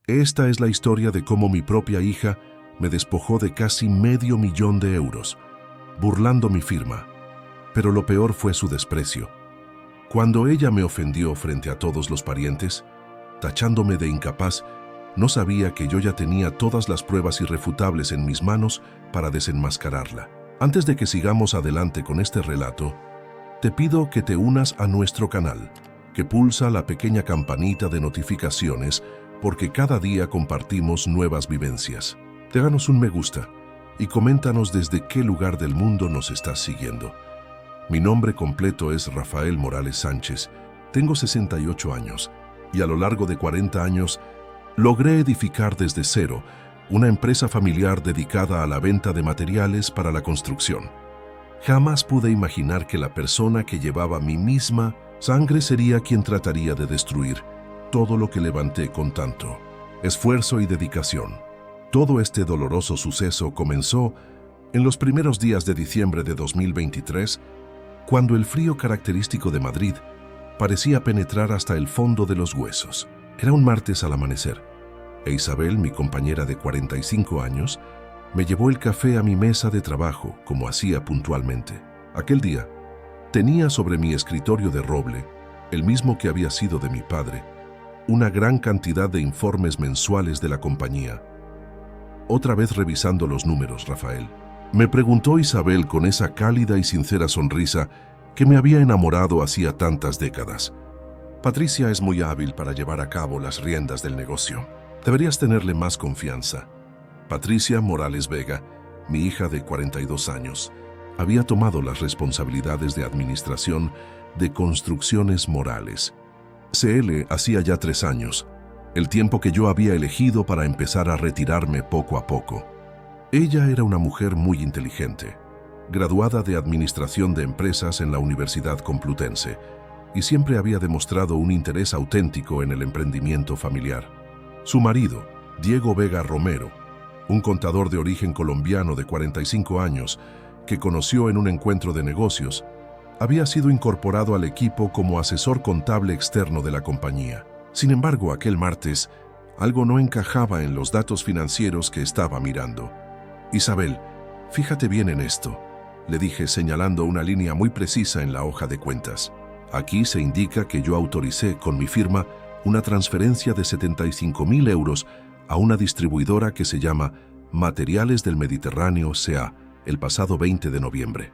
Esta es la historia de cómo mi propia hija me despojó de casi $500,000, burlando mi firma. Pero lo peor fue su desprecio. Cuando ella me ofendió frente a todos los parientes, tachándome de incapaz, no sabía que yo ya tenía todas las pruebas irrefutables en mis manos para desenmascararla. Antes de que sigamos adelante con este relato, te pido que te unas a nuestro canal, que pulsa la pequeña campanita de notificaciones porque cada día compartimos nuevas vivencias. Déjanos un me gusta y coméntanos desde qué lugar del mundo nos estás siguiendo. Mi nombre completo es Rafael Morales Sánchez, tengo 68 años y a lo largo de 40 años logré edificar desde cero una empresa familiar dedicada a la venta de materiales para la construcción. Jamás pude imaginar que la persona que llevaba mi misma sangre sería quien trataría de destruir todo lo que levanté con tanto esfuerzo y dedicación. Todo este doloroso suceso comenzó en los primeros días de diciembre de 2023, cuando el frío característico de Madrid parecía penetrar hasta el fondo de los huesos. Era un martes al amanecer, e Isabel, mi compañera de 45 años, me llevó el café a mi mesa de trabajo, como hacía puntualmente. Aquel día, tenía sobre mi escritorio de roble, el mismo que había sido de mi padre, una gran cantidad de informes mensuales de la compañía. Otra vez revisando los números, Rafael, me preguntó Isabel con esa cálida y sincera sonrisa que me había enamorado hacía tantas décadas. Patricia es muy hábil para llevar a cabo las riendas del negocio. Deberías tenerle más confianza. Patricia Morales Vega, mi hija de 42 años, había tomado las responsabilidades de administración de Construcciones Morales. CL hacía ya 3 años, el tiempo que yo había elegido para empezar a retirarme poco a poco. Ella era una mujer muy inteligente, graduada de Administración de Empresas en la Universidad Complutense, y siempre había demostrado un interés auténtico en el emprendimiento familiar. Su marido, Diego Vega Romero, un contador de origen colombiano de 45 años, que conoció en un encuentro de negocios, había sido incorporado al equipo como asesor contable externo de la compañía. Sin embargo, aquel martes, algo no encajaba en los datos financieros que estaba mirando. Isabel, fíjate bien en esto, le dije señalando una línea muy precisa en la hoja de cuentas. Aquí se indica que yo autoricé con mi firma una transferencia de 75.000 euros a una distribuidora que se llama Materiales del Mediterráneo S.A. el pasado 20 de noviembre.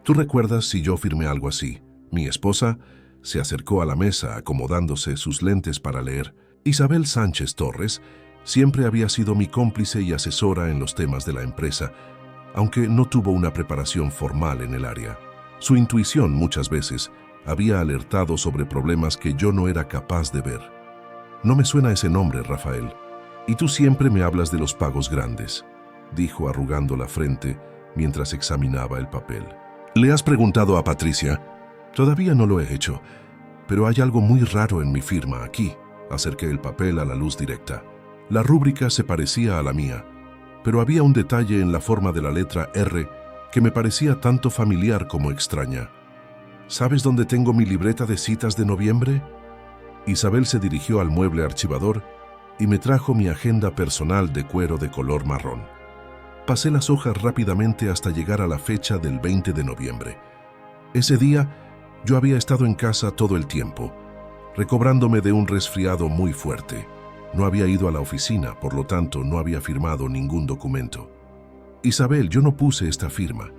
¿Tú recuerdas si yo firmé algo así? Mi esposa se acercó a la mesa acomodándose sus lentes para leer. Isabel Sánchez Torres siempre había sido mi cómplice y asesora en los temas de la empresa, aunque no tuvo una preparación formal en el área. Su intuición muchas veces había alertado sobre problemas que yo no era capaz de ver. No me suena ese nombre, Rafael. Y tú siempre me hablas de los pagos grandes, dijo arrugando la frente mientras examinaba el papel. ¿Le has preguntado a Patricia? Todavía no lo he hecho, pero hay algo muy raro en mi firma aquí. Acerqué el papel a la luz directa. La rúbrica se parecía a la mía, pero había un detalle en la forma de la letra R que me parecía tanto familiar como extraña. ¿Sabes dónde tengo mi libreta de citas de noviembre? Isabel se dirigió al mueble archivador y me trajo mi agenda personal de cuero de color marrón. Pasé las hojas rápidamente hasta llegar a la fecha del 20 de noviembre. Ese día, yo había estado en casa todo el tiempo, recobrándome de un resfriado muy fuerte. No había ido a la oficina, por lo tanto no había firmado ningún documento. Isabel, yo no puse esta firma.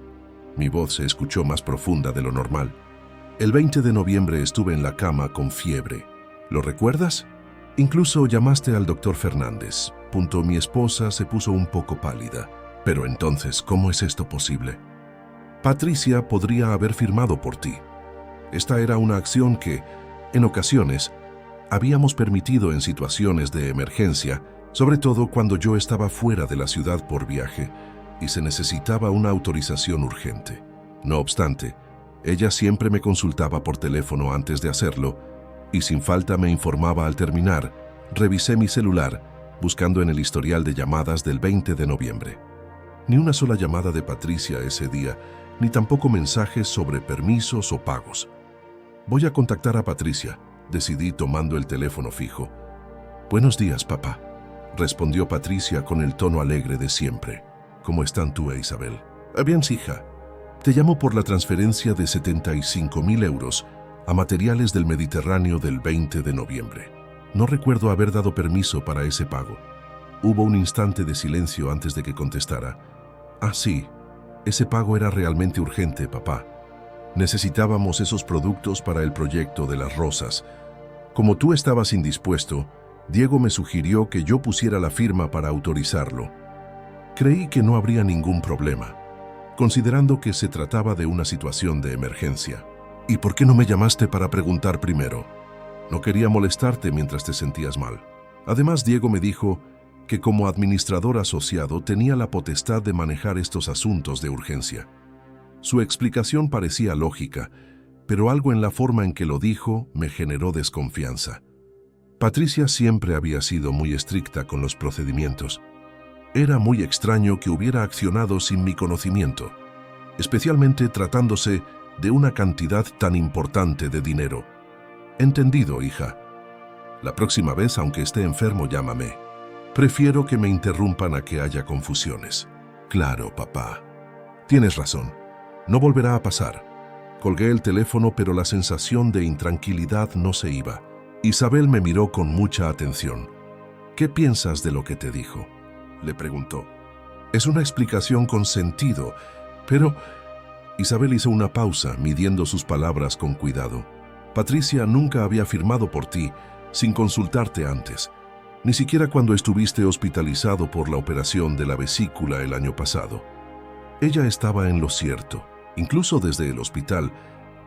Mi voz se escuchó más profunda de lo normal. El 20 de noviembre estuve en la cama con fiebre. ¿Lo recuerdas? Incluso llamaste al doctor Fernández. Mi esposa se puso un poco pálida. Pero entonces, ¿cómo es esto posible? Patricia podría haber firmado por ti. Esta era una acción que, en ocasiones, habíamos permitido en situaciones de emergencia, sobre todo cuando yo estaba fuera de la ciudad por viaje y se necesitaba una autorización urgente. No obstante, ella siempre me consultaba por teléfono antes de hacerlo y sin falta me informaba al terminar. Revisé mi celular buscando en el historial de llamadas del 20 de noviembre. Ni una sola llamada de Patricia ese día, ni tampoco mensajes sobre permisos o pagos. Voy a contactar a Patricia, decidí tomando el teléfono fijo. Buenos días, papá. respondió Patricia con el tono alegre de siempre. ¿Cómo están tú e Isabel? Bien, hija. Te llamo por la transferencia de 75.000 euros a Materiales del Mediterráneo del 20 de noviembre. No recuerdo haber dado permiso para ese pago. Hubo un instante de silencio antes de que contestara. Sí, ese pago era realmente urgente, papá. Necesitábamos esos productos para el proyecto de las rosas. Como tú estabas indispuesto, Diego me sugirió que yo pusiera la firma para autorizarlo. Creí que no habría ningún problema, considerando que se trataba de una situación de emergencia. ¿Y por qué no me llamaste para preguntar primero? No quería molestarte mientras te sentías mal. Además, Diego me dijo que como administrador asociado tenía la potestad de manejar estos asuntos de urgencia. Su explicación parecía lógica, pero algo en la forma en que lo dijo me generó desconfianza. Patricia siempre había sido muy estricta con los procedimientos. Era muy extraño que hubiera accionado sin mi conocimiento, especialmente tratándose de una cantidad tan importante de dinero. Entendido, hija. La próxima vez, aunque esté enfermo, llámame. Prefiero que me interrumpan a que haya confusiones. Claro, papá. Tienes razón. No volverá a pasar. Colgué el teléfono, pero la sensación de intranquilidad no se iba. Isabel me miró con mucha atención. ¿Qué piensas de lo que te dijo?, le preguntó. Es una explicación con sentido, pero... Isabel hizo una pausa, midiendo sus palabras con cuidado. Patricia nunca había firmado por ti sin consultarte antes, ni siquiera cuando estuviste hospitalizado por la operación de la vesícula el año pasado. Ella estaba en lo cierto. Incluso desde el hospital,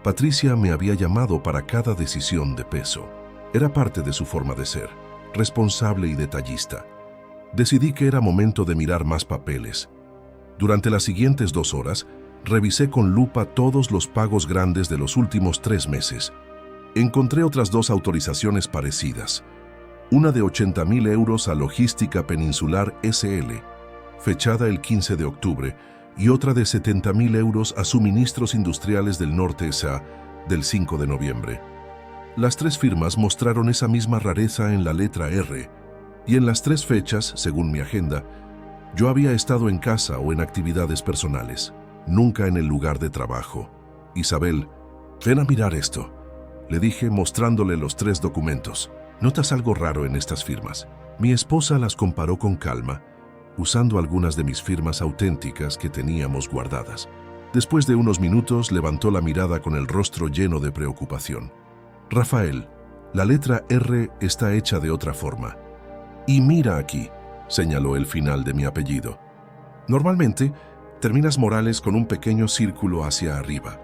Patricia me había llamado para cada decisión de peso. Era parte de su forma de ser, responsable y detallista. Decidí que era momento de mirar más papeles. Durante las siguientes 2 horas, revisé con lupa todos los pagos grandes de los últimos 3 meses. Encontré otras 2 autorizaciones parecidas. Una de 80.000 euros a Logística Peninsular S.L., fechada el 15 de octubre, y otra de 70.000 euros a Suministros Industriales del Norte S.A., del 5 de noviembre. Las 3 firmas mostraron esa misma rareza en la letra R, y en las 3 fechas, según mi agenda, yo había estado en casa o en actividades personales, nunca en el lugar de trabajo. Isabel, ven a mirar esto, le dije mostrándole los 3 documentos. ¿Notas algo raro en estas firmas? Mi esposa las comparó con calma, usando algunas de mis firmas auténticas que teníamos guardadas. Después de unos minutos levantó la mirada con el rostro lleno de preocupación. Rafael, la letra R está hecha de otra forma. Y mira aquí, señaló el final de mi apellido. Normalmente, terminas Morales con un pequeño círculo hacia arriba.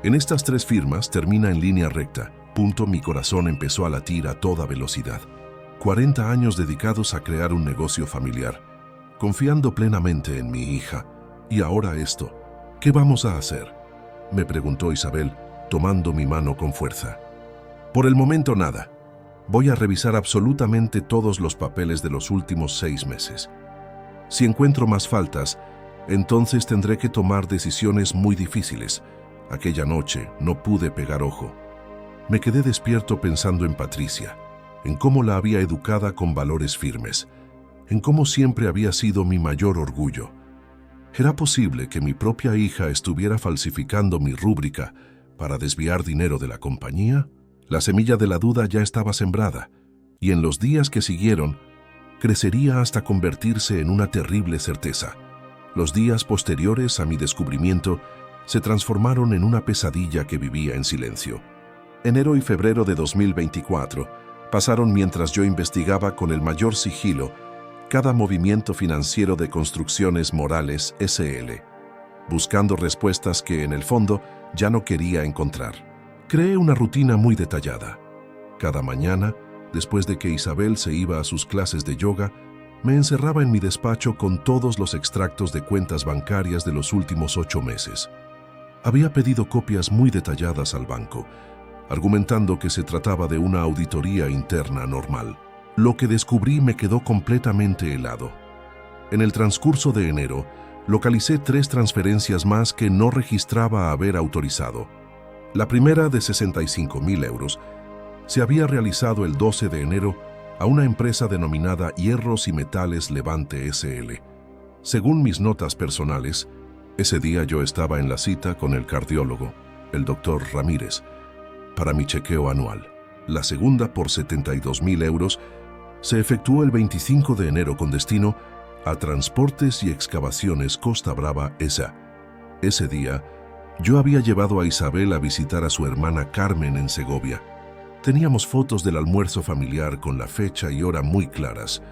En estas 3 firmas termina en línea recta. Mi corazón empezó a latir a toda velocidad. 40 años dedicados a crear un negocio familiar, confiando plenamente en mi hija. Y ahora esto. ¿Qué vamos a hacer?, me preguntó Isabel, tomando mi mano con fuerza. Por el momento nada. Voy a revisar absolutamente todos los papeles de los últimos 6 meses. Si encuentro más faltas, entonces tendré que tomar decisiones muy difíciles. Aquella noche no pude pegar ojo. Me quedé despierto pensando en Patricia, en cómo la había educada con valores firmes, en cómo siempre había sido mi mayor orgullo. ¿Era posible que mi propia hija estuviera falsificando mi rúbrica para desviar dinero de la compañía? La semilla de la duda ya estaba sembrada, y en los días que siguieron, crecería hasta convertirse en una terrible certeza. Los días posteriores a mi descubrimiento se transformaron en una pesadilla que vivía en silencio. Enero y febrero de 2024 pasaron mientras yo investigaba con el mayor sigilo cada movimiento financiero de Construcciones Morales S.L., buscando respuestas que, en el fondo, ya no quería encontrar. Creé una rutina muy detallada. Cada mañana, después de que Isabel se iba a sus clases de yoga, me encerraba en mi despacho con todos los extractos de cuentas bancarias de los últimos 8 meses. Había pedido copias muy detalladas al banco, argumentando que se trataba de una auditoría interna normal. Lo que descubrí me quedó completamente helado. En el transcurso de enero, localicé 3 transferencias más que no registraba haber autorizado. La primera, de 65.000 euros, se había realizado el 12 de enero a una empresa denominada Hierros y Metales Levante SL. Según mis notas personales, ese día yo estaba en la cita con el cardiólogo, el doctor Ramírez, para mi chequeo anual. La segunda, por 72.000 euros, se efectuó el 25 de enero con destino a Transportes y Excavaciones Costa Brava S.A. Ese día, yo había llevado a Isabel a visitar a su hermana Carmen en Segovia. Teníamos fotos del almuerzo familiar con la fecha y hora muy claras.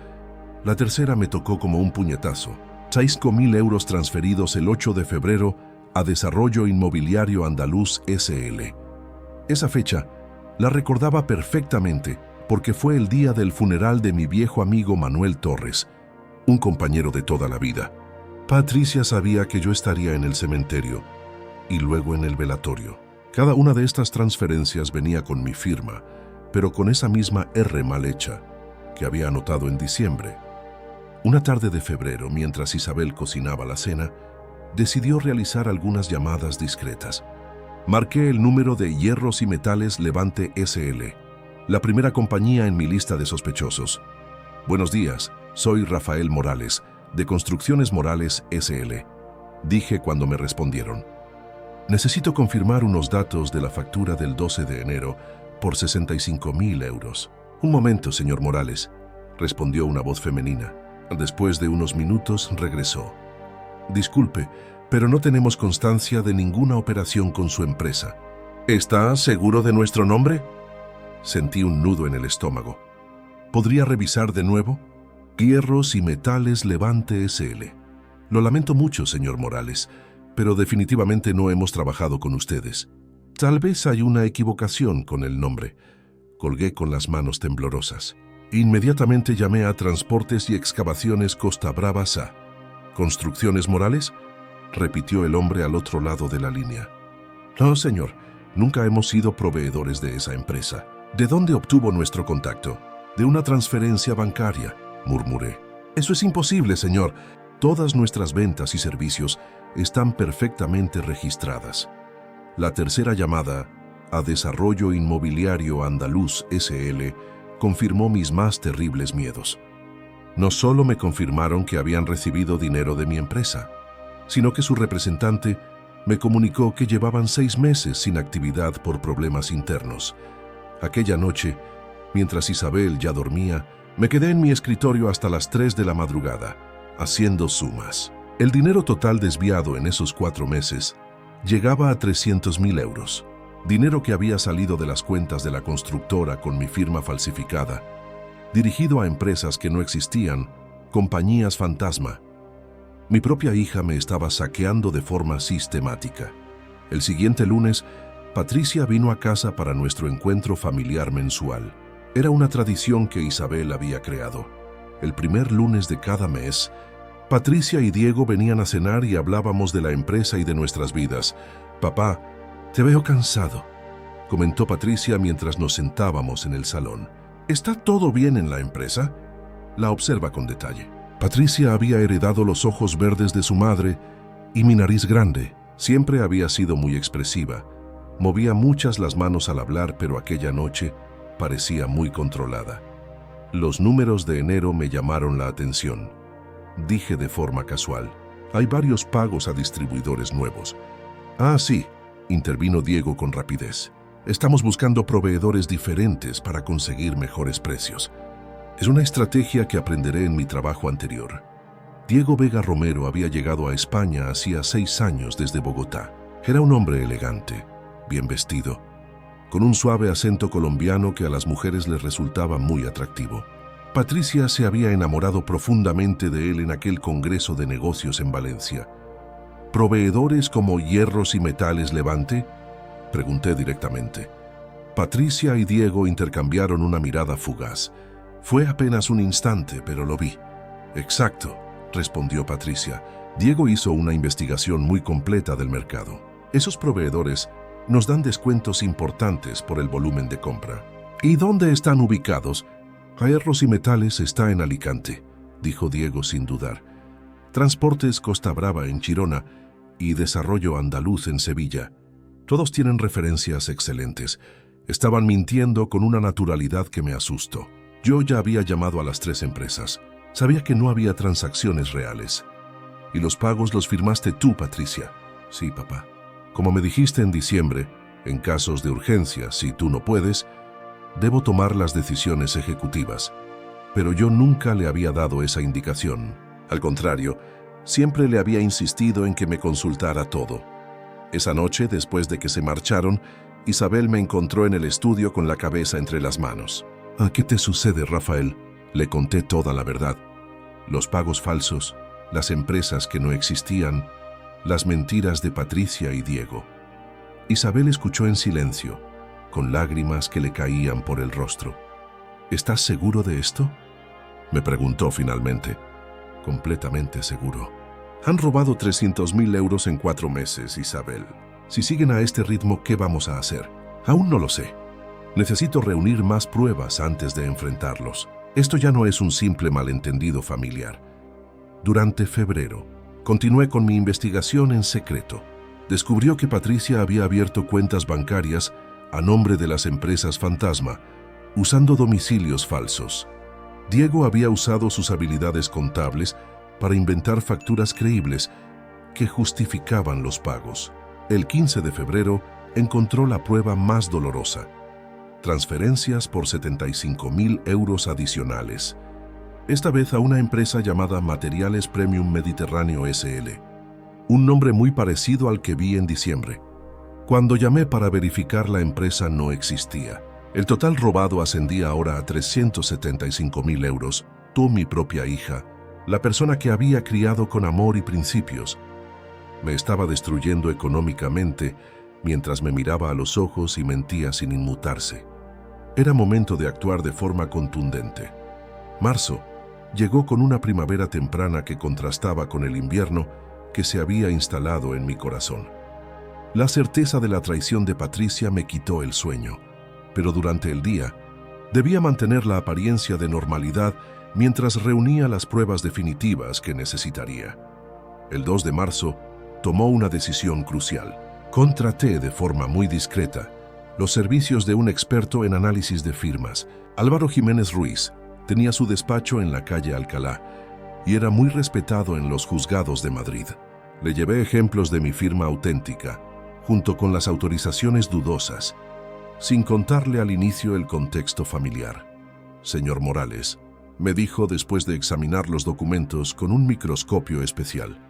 La tercera me tocó como un puñetazo. 6.000 euros transferidos el 8 de febrero a Desarrollo Inmobiliario Andaluz SL. Esa fecha la recordaba perfectamente porque fue el día del funeral de mi viejo amigo Manuel Torres, un compañero de toda la vida. Patricia sabía que yo estaría en el cementerio y luego en el velatorio. Cada una de estas transferencias venía con mi firma, pero con esa misma R mal hecha que había anotado en diciembre. Una tarde de febrero, mientras Isabel cocinaba la cena, decidió realizar algunas llamadas discretas. Marqué el número de Hierros y Metales Levante SL, la primera compañía en mi lista de sospechosos. Buenos días, soy Rafael Morales, de Construcciones Morales SL, dije cuando me respondieron. Necesito confirmar unos datos de la factura del 12 de enero por 65.000 euros. Un momento, señor Morales, respondió una voz femenina. Después de unos minutos regresó. Disculpe, pero no tenemos constancia de ninguna operación con su empresa. ¿Está seguro de nuestro nombre? Sentí un nudo en el estómago. ¿Podría revisar de nuevo? Hierros y Metales Levante SL. Lo lamento mucho, señor Morales, pero definitivamente no hemos trabajado con ustedes. Tal vez hay una equivocación con el nombre. Colgué con las manos temblorosas. Inmediatamente llamé a Transportes y Excavaciones Costa Brava S.A. ¿Construcciones Morales?, repitió el hombre al otro lado de la línea. No, señor, nunca hemos sido proveedores de esa empresa. ¿De dónde obtuvo nuestro contacto? De una transferencia bancaria, murmuré. Eso es imposible, señor. Todas nuestras ventas y servicios están perfectamente registradas. La tercera llamada, a Desarrollo Inmobiliario Andaluz SL, confirmó mis más terribles miedos. No solo me confirmaron que habían recibido dinero de mi empresa, sino que su representante me comunicó que llevaban 6 meses sin actividad por problemas internos. Aquella noche, mientras Isabel ya dormía, me quedé en mi escritorio hasta las 3 de la madrugada, haciendo sumas. El dinero total desviado en esos 4 meses llegaba a 300.000 euros. Dinero que había salido de las cuentas de la constructora con mi firma falsificada, dirigido a empresas que no existían, compañías fantasma. Mi propia hija me estaba saqueando de forma sistemática. El siguiente lunes, Patricia vino a casa para nuestro encuentro familiar mensual. Era una tradición que Isabel había creado. El primer lunes de cada mes, Patricia y Diego venían a cenar y hablábamos de la empresa y de nuestras vidas. Papá, te veo cansado, comentó Patricia mientras nos sentábamos en el salón. ¿Está todo bien en la empresa? La observa con detalle. Patricia había heredado los ojos verdes de su madre y mi nariz grande. Siempre había sido muy expresiva. Movía muchas las manos al hablar, pero aquella noche parecía muy controlada. Los números de enero me llamaron la atención. Dije de forma casual. Hay varios pagos a distribuidores nuevos. Ah, sí, intervino Diego con rapidez. Estamos buscando proveedores diferentes para conseguir mejores precios. Es una estrategia que aprenderé en mi trabajo anterior. Diego Vega Romero había llegado a España hacía 6 años desde Bogotá. Era un hombre elegante, bien vestido, con un suave acento colombiano que a las mujeres les resultaba muy atractivo. Patricia se había enamorado profundamente de él en aquel congreso de negocios en Valencia. ¿Proveedores como Hierros y Metales Levante?, pregunté directamente. Patricia y Diego intercambiaron una mirada fugaz. Fue apenas un instante, pero lo vi. Exacto, respondió Patricia. Diego hizo una investigación muy completa del mercado. Esos proveedores nos dan descuentos importantes por el volumen de compra. ¿Y dónde están ubicados? Hierros y Metales está en Alicante, dijo Diego sin dudar. Transportes Costa Brava en Girona y Desarrollo Andaluz en Sevilla. Todos tienen referencias excelentes. Estaban mintiendo con una naturalidad que me asustó. Yo ya había llamado a las 3 empresas. Sabía que no había transacciones reales. Y los pagos los firmaste tú, Patricia. Sí, papá. Como me dijiste en diciembre, en casos de urgencia, si tú no puedes, debo tomar las decisiones ejecutivas. Pero yo nunca le había dado esa indicación. Al contrario, siempre le había insistido en que me consultara todo. Esa noche, después de que se marcharon, Isabel me encontró en el estudio con la cabeza entre las manos. ¿Qué te sucede, Rafael? Le conté toda la verdad. Los pagos falsos, las empresas que no existían, las mentiras de Patricia y Diego. Isabel escuchó en silencio, con lágrimas que le caían por el rostro. ¿Estás seguro de esto?, me preguntó finalmente. Completamente seguro. Han robado 300.000 euros en 4 meses, Isabel. Si siguen a este ritmo, ¿qué vamos a hacer? Aún no lo sé. Necesito reunir más pruebas antes de enfrentarlos. Esto ya no es un simple malentendido familiar. Durante febrero, continué con mi investigación en secreto. Descubrió que Patricia había abierto cuentas bancarias a nombre de las empresas fantasma, usando domicilios falsos. Diego había usado sus habilidades contables para inventar facturas creíbles que justificaban los pagos. El 15 de febrero encontró la prueba más dolorosa: transferencias por 75.000 euros adicionales, esta vez a una empresa llamada Materiales Premium Mediterráneo S.L., un nombre muy parecido al que vi en diciembre. Cuando llamé para verificar, la empresa no existía. El total robado ascendía ahora a 375.000 euros. Tú, mi propia hija, la persona que había criado con amor y principios, me estaba destruyendo económicamente mientras me miraba a los ojos y mentía sin inmutarse. Era momento de actuar de forma contundente. Marzo llegó con una primavera temprana que contrastaba con el invierno que se había instalado en mi corazón. La certeza de la traición de Patricia me quitó el sueño, pero durante el día debía mantener la apariencia de normalidad mientras reunía las pruebas definitivas que necesitaría. El 2 de marzo tomó una decisión crucial. Contraté de forma muy discreta los servicios de un experto en análisis de firmas. Álvaro Jiménez Ruiz tenía su despacho en la calle Alcalá y era muy respetado en los juzgados de Madrid. Le llevé ejemplos de mi firma auténtica, junto con las autorizaciones dudosas, sin contarle al inicio el contexto familiar. Señor Morales, me dijo después de examinar los documentos con un microscopio especial,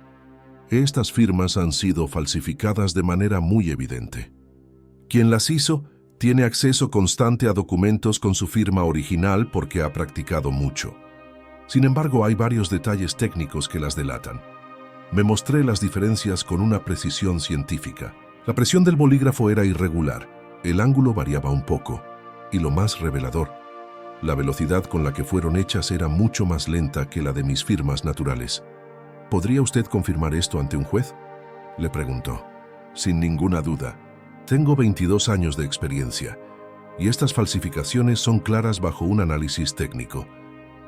estas firmas han sido falsificadas de manera muy evidente. Quien las hizo tiene acceso constante a documentos con su firma original porque ha practicado mucho. Sin embargo, hay varios detalles técnicos que las delatan. Me mostré las diferencias con una precisión científica. La presión del bolígrafo era irregular, el ángulo variaba un poco, y lo más revelador, la velocidad con la que fueron hechas era mucho más lenta que la de mis firmas naturales. ¿Podría usted confirmar esto ante un juez?, le preguntó. Sin ninguna duda. Tengo 22 años de experiencia, y estas falsificaciones son claras bajo un análisis técnico.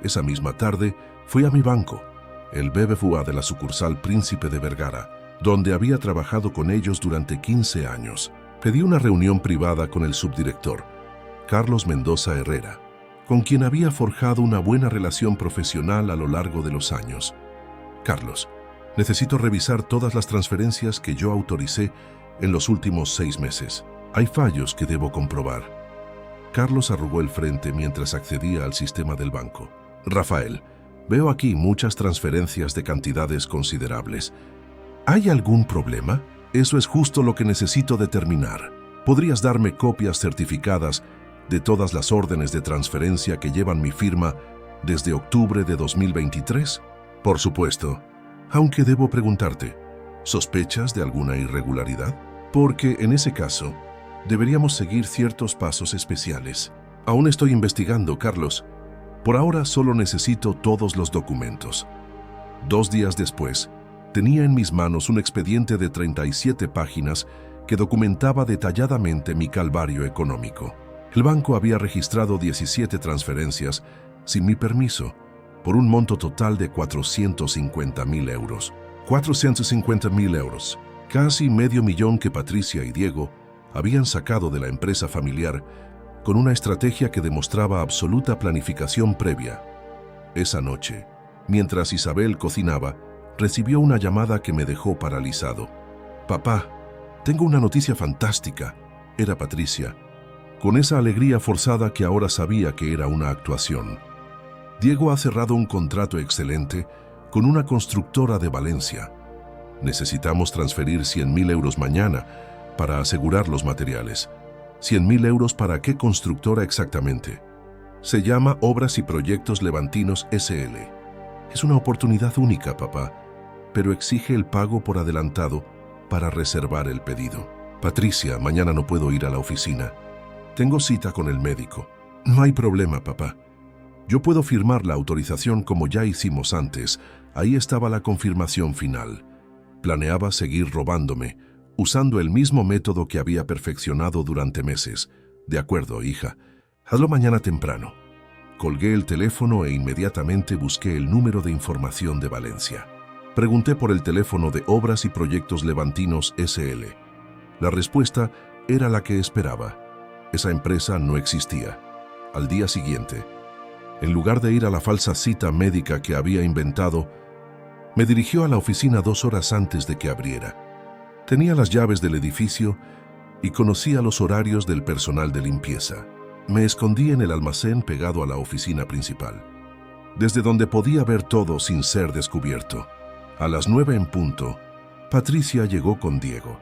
Esa misma tarde fui a mi banco, el BBVA de la sucursal Príncipe de Vergara, donde había trabajado con ellos durante 15 años. Pedí una reunión privada con el subdirector, Carlos Mendoza Herrera, con quien había forjado una buena relación profesional a lo largo de los años. Carlos, necesito revisar todas las transferencias que yo autoricé en los últimos 6 meses. Hay fallos que debo comprobar. Carlos arrugó el frente mientras accedía al sistema del banco. Rafael, veo aquí muchas transferencias de cantidades considerables. ¿Hay algún problema? Eso es justo lo que necesito determinar. ¿Podrías darme copias certificadas de todas las órdenes de transferencia que llevan mi firma desde octubre de 2023? Por supuesto. Aunque debo preguntarte, ¿sospechas de alguna irregularidad? Porque en ese caso, deberíamos seguir ciertos pasos especiales. Aún estoy investigando, Carlos. Por ahora solo necesito todos los documentos. 2 días después, tenía en mis manos un expediente de 37 páginas que documentaba detalladamente mi calvario económico. El banco había registrado 17 transferencias sin mi permiso, por un monto total de 450.000 euros. 450.000 euros, casi $500.000 que Patricia y Diego habían sacado de la empresa familiar con una estrategia que demostraba absoluta planificación previa. Esa noche, mientras Isabel cocinaba, recibió una llamada que me dejó paralizado. «Papá, tengo una noticia fantástica». Era Patricia, con esa alegría forzada que ahora sabía que era una actuación. «Diego ha cerrado un contrato excelente con una constructora de Valencia. Necesitamos transferir 100.000 euros mañana para asegurar los materiales». «¿100.000 euros para qué constructora exactamente?» «Se llama Obras y Proyectos Levantinos SL. Es una oportunidad única, papá, pero exige el pago por adelantado para reservar el pedido». «Patricia, mañana no puedo ir a la oficina. Tengo cita con el médico». «No hay problema, papá. Yo puedo firmar la autorización como ya hicimos antes». Ahí estaba la confirmación final. Planeaba seguir robándome, usando el mismo método que había perfeccionado durante meses. «De acuerdo, hija. Hazlo mañana temprano». Colgué el teléfono e inmediatamente busqué el número de información de Valencia. Pregunté por el teléfono de Obras y Proyectos Levantinos SL. La respuesta era la que esperaba. Esa empresa no existía. Al día siguiente, en lugar de ir a la falsa cita médica que había inventado, me dirigió a la oficina 2 horas antes de que abriera. Tenía las llaves del edificio y conocía los horarios del personal de limpieza. Me escondí en el almacén pegado a la oficina principal, desde donde podía ver todo sin ser descubierto. A las 9 en punto, Patricia llegó con Diego.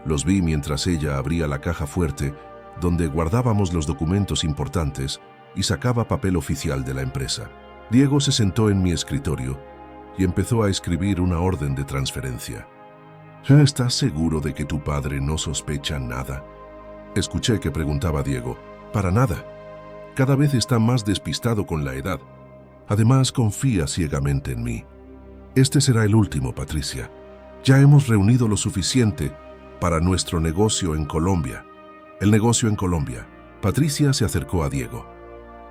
Los vi mientras ella abría la caja fuerte donde guardábamos los documentos importantes y sacaba papel oficial de la empresa. Diego se sentó en mi escritorio y empezó a escribir una orden de transferencia. «¿Estás seguro de que tu padre no sospecha nada?», escuché que preguntaba Diego. «Para nada. Cada vez está más despistado con la edad. Además, confía ciegamente en mí. Este será el último, Patricia. Ya hemos reunido lo suficiente para nuestro negocio en Colombia». «El negocio en Colombia». Patricia se acercó a Diego.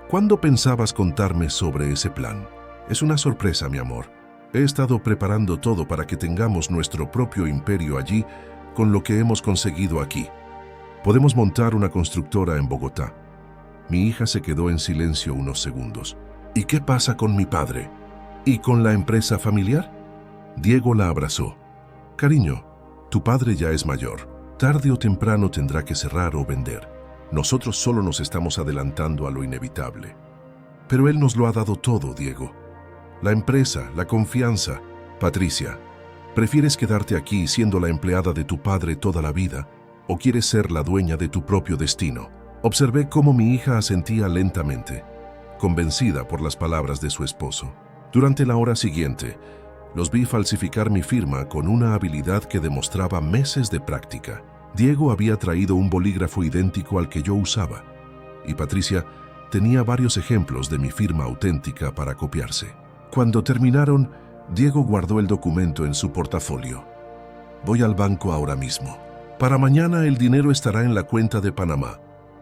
«¿Cuándo pensabas contarme sobre ese plan?» «Es una sorpresa, mi amor. He estado preparando todo para que tengamos nuestro propio imperio allí con lo que hemos conseguido aquí. Podemos montar una constructora en Bogotá». Mi hija se quedó en silencio unos segundos. «¿Y qué pasa con mi padre? ¿Y con la empresa familiar?» Diego la abrazó. «Cariño, tu padre ya es mayor. Tarde o temprano tendrá que cerrar o vender. Nosotros solo nos estamos adelantando a lo inevitable. Pero él nos lo ha dado todo, Diego. La empresa, la confianza. Patricia, ¿prefieres quedarte aquí siendo la empleada de tu padre toda la vida o quieres ser la dueña de tu propio destino?» Observé cómo mi hija asentía lentamente, convencida por las palabras de su esposo. Durante la hora siguiente, los vi falsificar mi firma con una habilidad que demostraba meses de práctica. Diego había traído un bolígrafo idéntico al que yo usaba, y Patricia tenía varios ejemplos de mi firma auténtica para copiarse. Cuando terminaron, Diego guardó el documento en su portafolio. «Voy al banco ahora mismo. Para mañana el dinero estará en la cuenta de Panamá.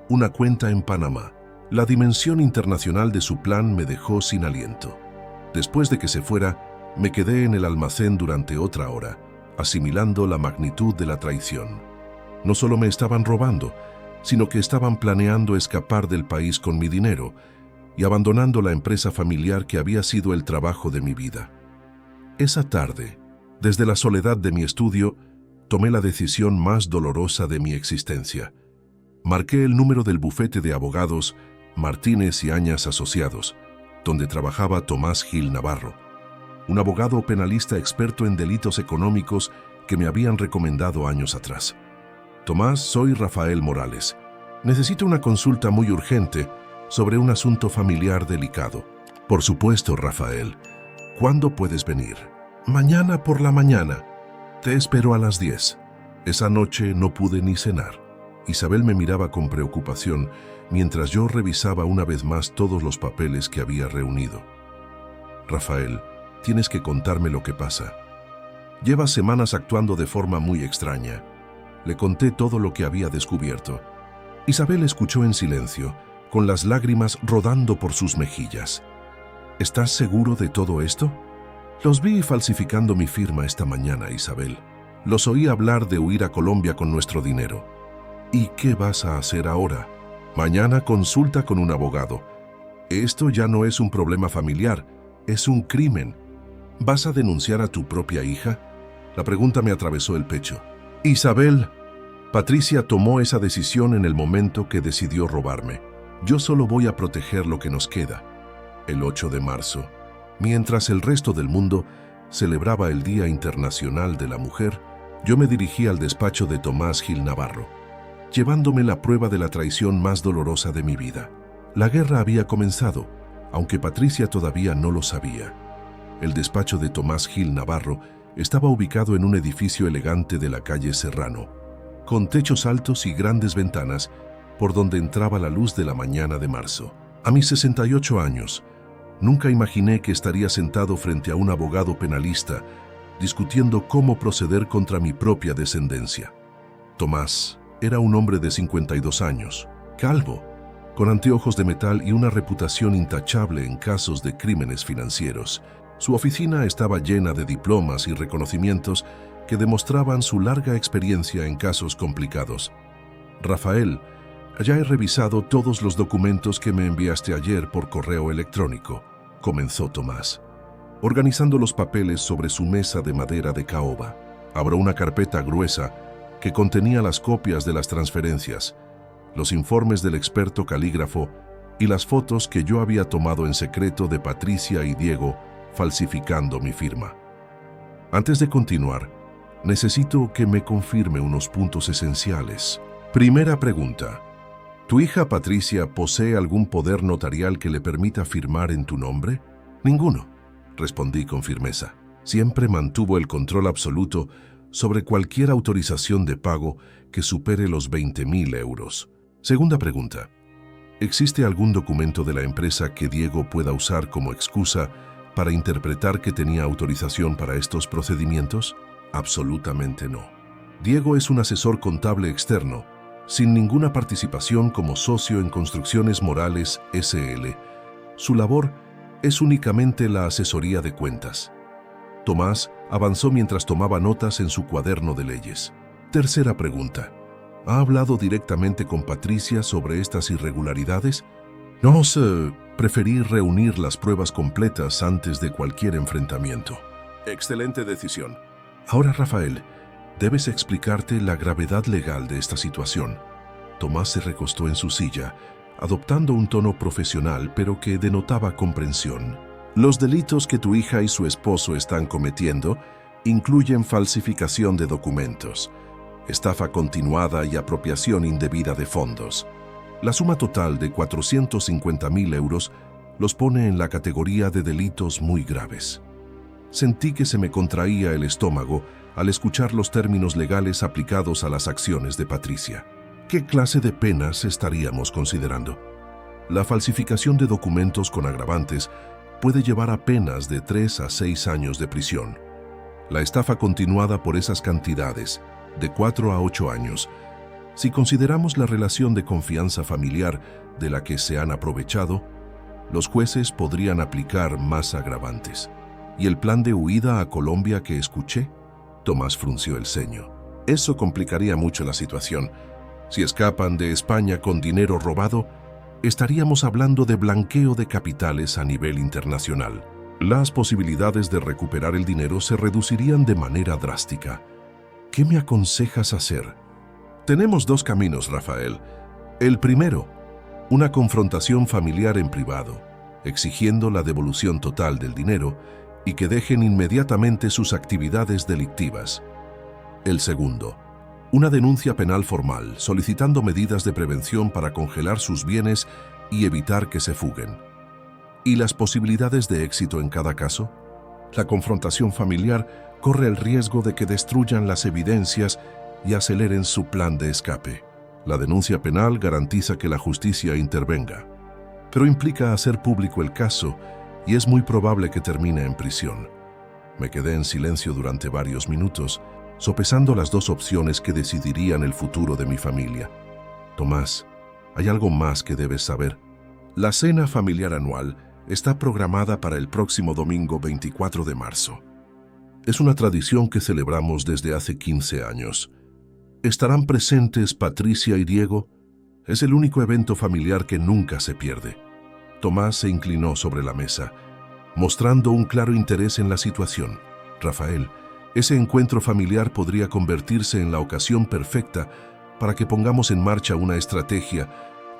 Una cuenta en Panamá». La dimensión internacional de su plan me dejó sin aliento. Después de que se fuera, me quedé en el almacén durante otra hora, asimilando la magnitud de la traición. No solo me estaban robando, sino que estaban planeando escapar del país con mi dinero y abandonando la empresa familiar que había sido el trabajo de mi vida. Esa tarde, desde la soledad de mi estudio, tomé la decisión más dolorosa de mi existencia. Marqué el número del bufete de abogados Martínez y Añas Asociados, donde trabajaba Tomás Gil Navarro, un abogado penalista experto en delitos económicos que me habían recomendado años atrás. «Tomás, soy Rafael Morales. Necesito una consulta muy urgente sobre un asunto familiar delicado». «Por supuesto, Rafael. ¿Cuándo puedes venir?» «Mañana por la mañana. Te espero a las 10. Esa noche no pude ni cenar». Isabel me miraba con preocupación mientras yo revisaba una vez más todos los papeles que había reunido. «Rafael, tienes que contarme lo que pasa. Llevas semanas actuando de forma muy extraña». Le conté todo lo que había descubierto. Isabel escuchó en silencio, con las lágrimas rodando por sus mejillas. «¿Estás seguro de todo esto?» «Los vi falsificando mi firma esta mañana, Isabel. Los oí hablar de huir a Colombia con nuestro dinero». «¿Y qué vas a hacer ahora?» Mañana consulta con un abogado. Esto ya no es un problema familiar, es un crimen. ¿Vas a denunciar a tu propia hija? La pregunta me atravesó el pecho. Isabel, Patricia tomó esa decisión en el momento que decidió robarme. Yo solo voy a proteger lo que nos queda. El 8 de marzo, mientras el resto del mundo celebraba el Día Internacional de la Mujer, yo me dirigí al despacho de Tomás Gil Navarro, llevándome la prueba de la traición más dolorosa de mi vida. La guerra había comenzado, aunque Patricia todavía no lo sabía. El despacho de Tomás Gil Navarro estaba ubicado en un edificio elegante de la calle Serrano, con techos altos y grandes ventanas por donde entraba la luz de la mañana de marzo. A mis 68 años, nunca imaginé que estaría sentado frente a un abogado penalista discutiendo cómo proceder contra mi propia descendencia. Tomás era un hombre de 52 años, calvo, con anteojos de metal y una reputación intachable en casos de crímenes financieros. Su oficina estaba llena de diplomas y reconocimientos que demostraban su larga experiencia en casos complicados. Rafael, ya he revisado todos los documentos que me enviaste ayer por correo electrónico, comenzó Tomás, organizando los papeles sobre su mesa de madera de caoba. Abrió una carpeta gruesa que contenía las copias de las transferencias, los informes del experto calígrafo y las fotos que yo había tomado en secreto de Patricia y Diego, falsificando mi firma. Antes de continuar, necesito que me confirme unos puntos esenciales. Primera pregunta. ¿Tu hija Patricia posee algún poder notarial que le permita firmar en tu nombre? Ninguno, respondí con firmeza. Siempre mantuvo el control absoluto sobre cualquier autorización de pago que supere los 20.000 euros. Segunda pregunta. ¿Existe algún documento de la empresa que Diego pueda usar como excusa para interpretar que tenía autorización para estos procedimientos? Absolutamente no. Diego es un asesor contable externo, sin ninguna participación como socio en Construcciones Morales S.L. Su labor es únicamente la asesoría de cuentas. Tomás avanzó mientras tomaba notas en su cuaderno de leyes. Tercera pregunta. ¿Ha hablado directamente con Patricia sobre estas irregularidades? No sé, preferí reunir las pruebas completas antes de cualquier enfrentamiento. Excelente decisión. Ahora, Rafael, debes explicarte la gravedad legal de esta situación. Tomás se recostó en su silla, adoptando un tono profesional, pero que denotaba comprensión. Los delitos que tu hija y su esposo están cometiendo incluyen falsificación de documentos, estafa continuada y apropiación indebida de fondos. La suma total de 450.000 euros los pone en la categoría de delitos muy graves. Sentí que se me contraía el estómago al escuchar los términos legales aplicados a las acciones de Patricia. ¿Qué clase de penas estaríamos considerando? La falsificación de documentos con agravantes puede llevar a penas de 3 a 6 años de prisión. La estafa continuada por esas cantidades, de 4 a 8 años. Si consideramos la relación de confianza familiar de la que se han aprovechado, los jueces podrían aplicar más agravantes. ¿Y el plan de huida a Colombia que escuché? Tomás frunció el ceño. Eso complicaría mucho la situación. Si escapan de España con dinero robado, estaríamos hablando de blanqueo de capitales a nivel internacional. Las posibilidades de recuperar el dinero se reducirían de manera drástica. ¿Qué me aconsejas hacer? Tenemos 2 caminos, Rafael. El primero, una confrontación familiar en privado, exigiendo la devolución total del dinero y que dejen inmediatamente sus actividades delictivas. El segundo, una denuncia penal formal, solicitando medidas de prevención para congelar sus bienes y evitar que se fuguen. ¿Y las posibilidades de éxito en cada caso? La confrontación familiar corre el riesgo de que destruyan las evidencias y aceleren su plan de escape. La denuncia penal garantiza que la justicia intervenga, pero implica hacer público el caso y es muy probable que termine en prisión. Me quedé en silencio durante varios minutos, sopesando las 2 opciones que decidirían el futuro de mi familia. Tomás, hay algo más que debes saber. La cena familiar anual está programada para el próximo domingo 24 de marzo. Es una tradición que celebramos desde hace 15 años. ¿Estarán presentes Patricia y Diego? Es el único evento familiar que nunca se pierde. Tomás se inclinó sobre la mesa, mostrando un claro interés en la situación. Rafael, ese encuentro familiar podría convertirse en la ocasión perfecta para que pongamos en marcha una estrategia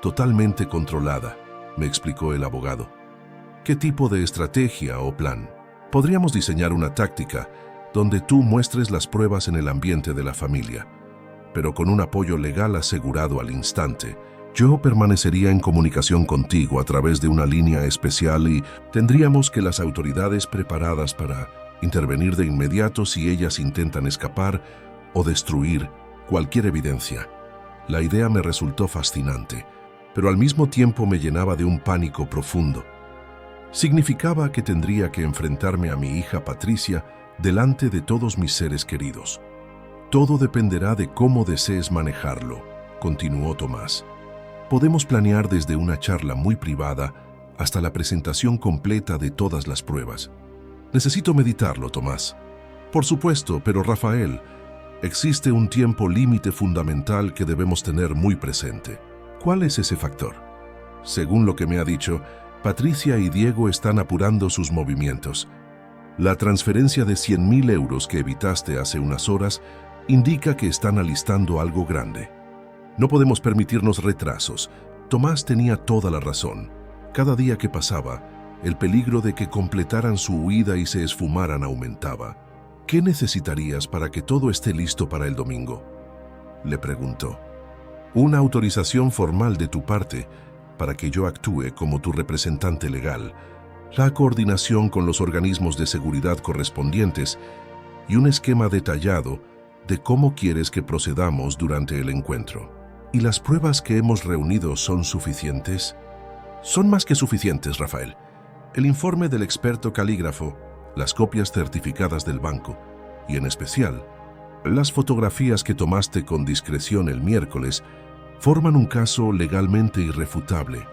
totalmente controlada, me explicó el abogado. ¿Qué tipo de estrategia o plan? Podríamos diseñar una táctica donde tú muestres las pruebas en el ambiente de la familia, pero con un apoyo legal asegurado al instante. Yo permanecería en comunicación contigo a través de una línea especial y tendríamos que las autoridades preparadas para intervenir de inmediato si ellas intentan escapar o destruir cualquier evidencia. La idea me resultó fascinante, pero al mismo tiempo me llenaba de un pánico profundo. Significaba que tendría que enfrentarme a mi hija Patricia delante de todos mis seres queridos. Todo dependerá de cómo desees manejarlo, continuó Tomás. Podemos planear desde una charla muy privada hasta la presentación completa de todas las pruebas. Necesito meditarlo, Tomás. Por supuesto, pero Rafael, existe un tiempo límite fundamental que debemos tener muy presente. ¿Cuál es ese factor? Según lo que me ha dicho, Patricia y Diego están apurando sus movimientos. La transferencia de 100.000 euros que evitaste hace unas horas indica que están alistando algo grande. No podemos permitirnos retrasos. Tomás tenía toda la razón. Cada día que pasaba, el peligro de que completaran su huida y se esfumaran aumentaba. ¿Qué necesitarías para que todo esté listo para el domingo?, le preguntó. Una autorización formal de tu parte para que yo actúe como tu representante legal, la coordinación con los organismos de seguridad correspondientes y un esquema detallado de cómo quieres que procedamos durante el encuentro. ¿Y las pruebas que hemos reunido son suficientes? Son más que suficientes, Rafael. El informe del experto calígrafo, las copias certificadas del banco y, en especial, las fotografías que tomaste con discreción el miércoles forman un caso legalmente irrefutable.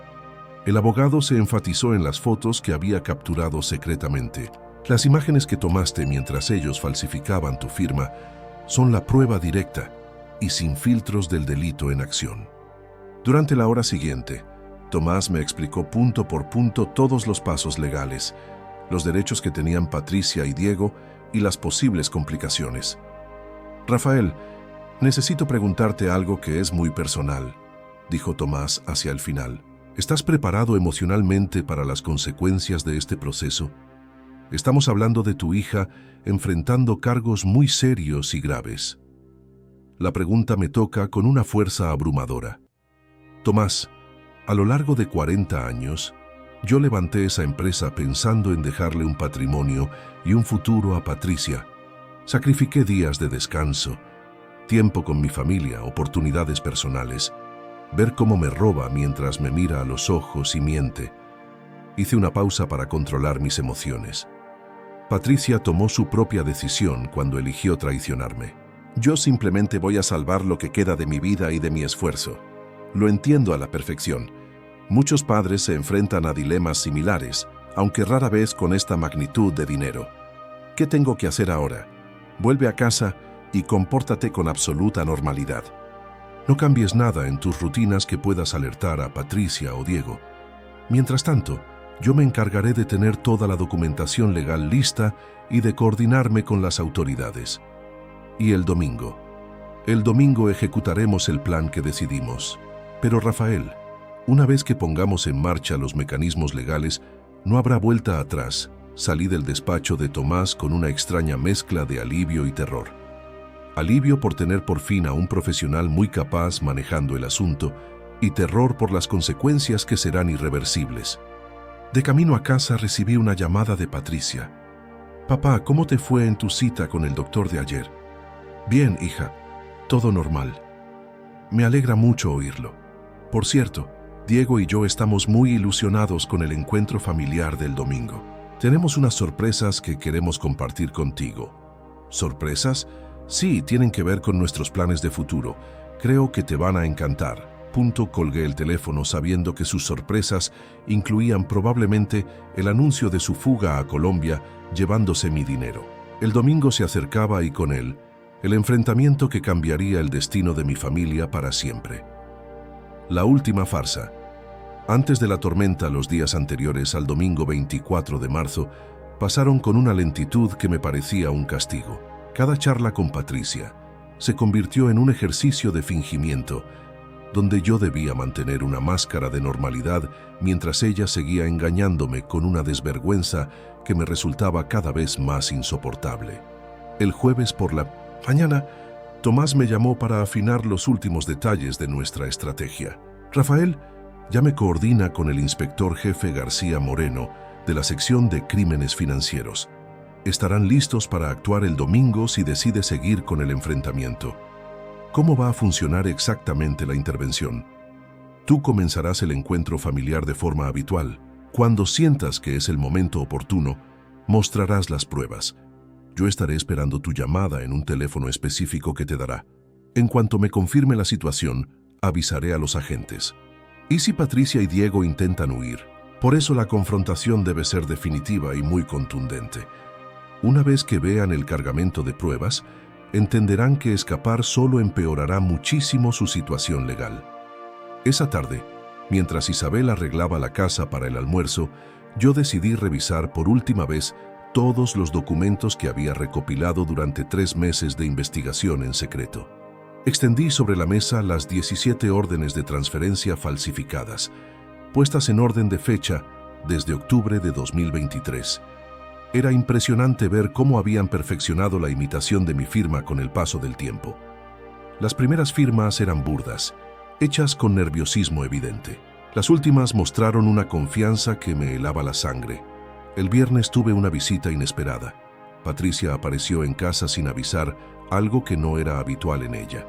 El abogado se enfatizó en las fotos que había capturado secretamente. Las imágenes que tomaste mientras ellos falsificaban tu firma son la prueba directa y sin filtros del delito en acción. Durante la hora siguiente, Tomás me explicó punto por punto todos los pasos legales, los derechos que tenían Patricia y Diego y las posibles complicaciones. Rafael, necesito preguntarte algo que es muy personal, dijo Tomás hacia el final. ¿Estás preparado emocionalmente para las consecuencias de este proceso? Estamos hablando de tu hija enfrentando cargos muy serios y graves. La pregunta me toca con una fuerza abrumadora. Tomás, a lo largo de 40 años, yo levanté esa empresa pensando en dejarle un patrimonio y un futuro a Patricia. Sacrifiqué días de descanso, tiempo con mi familia, oportunidades personales, ver cómo me roba mientras me mira a los ojos y miente. Hice una pausa para controlar mis emociones. Patricia tomó su propia decisión cuando eligió traicionarme. Yo simplemente voy a salvar lo que queda de mi vida y de mi esfuerzo. Lo entiendo a la perfección. Muchos padres se enfrentan a dilemas similares, aunque rara vez con esta magnitud de dinero. ¿Qué tengo que hacer ahora? Vuelve a casa y compórtate con absoluta normalidad. No cambies nada en tus rutinas que puedas alertar a Patricia o Diego. Mientras tanto, yo me encargaré de tener toda la documentación legal lista y de coordinarme con las autoridades. Y el domingo ejecutaremos el plan que decidimos. Pero Rafael, una vez que pongamos en marcha los mecanismos legales, no habrá vuelta atrás. Salí del despacho de Tomás con una extraña mezcla de alivio y terror. Alivio por tener por fin a un profesional muy capaz manejando el asunto y terror por las consecuencias que serán irreversibles. De camino a casa recibí una llamada de Patricia. Papá, ¿cómo te fue en tu cita con el doctor de ayer? Bien, hija, todo normal. Me alegra mucho oírlo. Por cierto, Diego y yo estamos muy ilusionados con el encuentro familiar del domingo. Tenemos unas sorpresas que queremos compartir contigo. ¿Sorpresas? Sí, tienen que ver con nuestros planes de futuro. Creo que te van a encantar. Colgué el teléfono sabiendo que sus sorpresas incluían probablemente el anuncio de su fuga a Colombia llevándose mi dinero. El domingo se acercaba y con él, el enfrentamiento que cambiaría el destino de mi familia para siempre. La última farsa. Antes de la tormenta, los días anteriores al domingo 24 de marzo, pasaron con una lentitud que me parecía un castigo. Cada charla con Patricia se convirtió en un ejercicio de fingimiento, donde yo debía mantener una máscara de normalidad mientras ella seguía engañándome con una desvergüenza que me resultaba cada vez más insoportable. El jueves por la mañana, Tomás me llamó para afinar los últimos detalles de nuestra estrategia. Rafael ya me coordina con el inspector jefe García Moreno de la sección de crímenes financieros. Estarán listos para actuar el domingo si decide seguir con el enfrentamiento. ¿Cómo va a funcionar exactamente la intervención? Tú comenzarás el encuentro familiar de forma habitual. Cuando sientas que es el momento oportuno, mostrarás las pruebas. Yo estaré esperando tu llamada en un teléfono específico que te dará. En cuanto me confirme la situación, avisaré a los agentes. ¿Y si Patricia y Diego intentan huir? Por eso la confrontación debe ser definitiva y muy contundente. Una vez que vean el cargamento de pruebas, entenderán que escapar solo empeorará muchísimo su situación legal. Esa tarde, mientras Isabel arreglaba la casa para el almuerzo, yo decidí revisar por última vez todos los documentos que había recopilado durante 3 meses de investigación en secreto. Extendí sobre la mesa las 17 órdenes de transferencia falsificadas, puestas en orden de fecha desde octubre de 2023. Era impresionante ver cómo habían perfeccionado la imitación de mi firma con el paso del tiempo. Las primeras firmas eran burdas, hechas con nerviosismo evidente. Las últimas mostraron una confianza que me helaba la sangre. El viernes tuve una visita inesperada. Patricia apareció en casa sin avisar, algo que no era habitual en ella.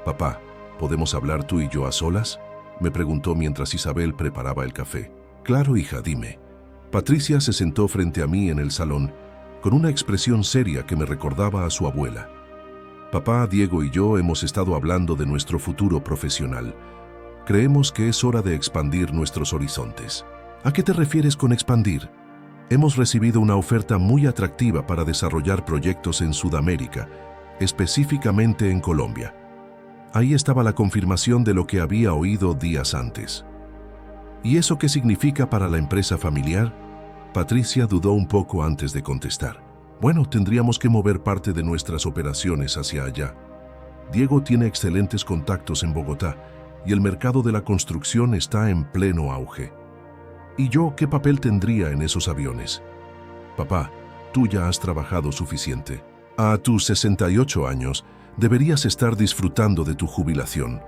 «Papá, ¿podemos hablar tú y yo a solas?», me preguntó mientras Isabel preparaba el café. «Claro, hija, dime». Patricia se sentó frente a mí en el salón, con una expresión seria que me recordaba a su abuela. «Papá, Diego y yo hemos estado hablando de nuestro futuro profesional. Creemos que es hora de expandir nuestros horizontes». «¿A qué te refieres con expandir?». «Hemos recibido una oferta muy atractiva para desarrollar proyectos en Sudamérica, específicamente en Colombia». Ahí estaba la confirmación de lo que había oído días antes. ¿Y eso qué significa para la empresa familiar? Patricia dudó un poco antes de contestar. Bueno, tendríamos que mover parte de nuestras operaciones hacia allá. Diego tiene excelentes contactos en Bogotá y el mercado de la construcción está en pleno auge. ¿Y yo qué papel tendría en esos aviones? Papá, tú ya has trabajado suficiente. A tus 68 años, deberías estar disfrutando de tu jubilación.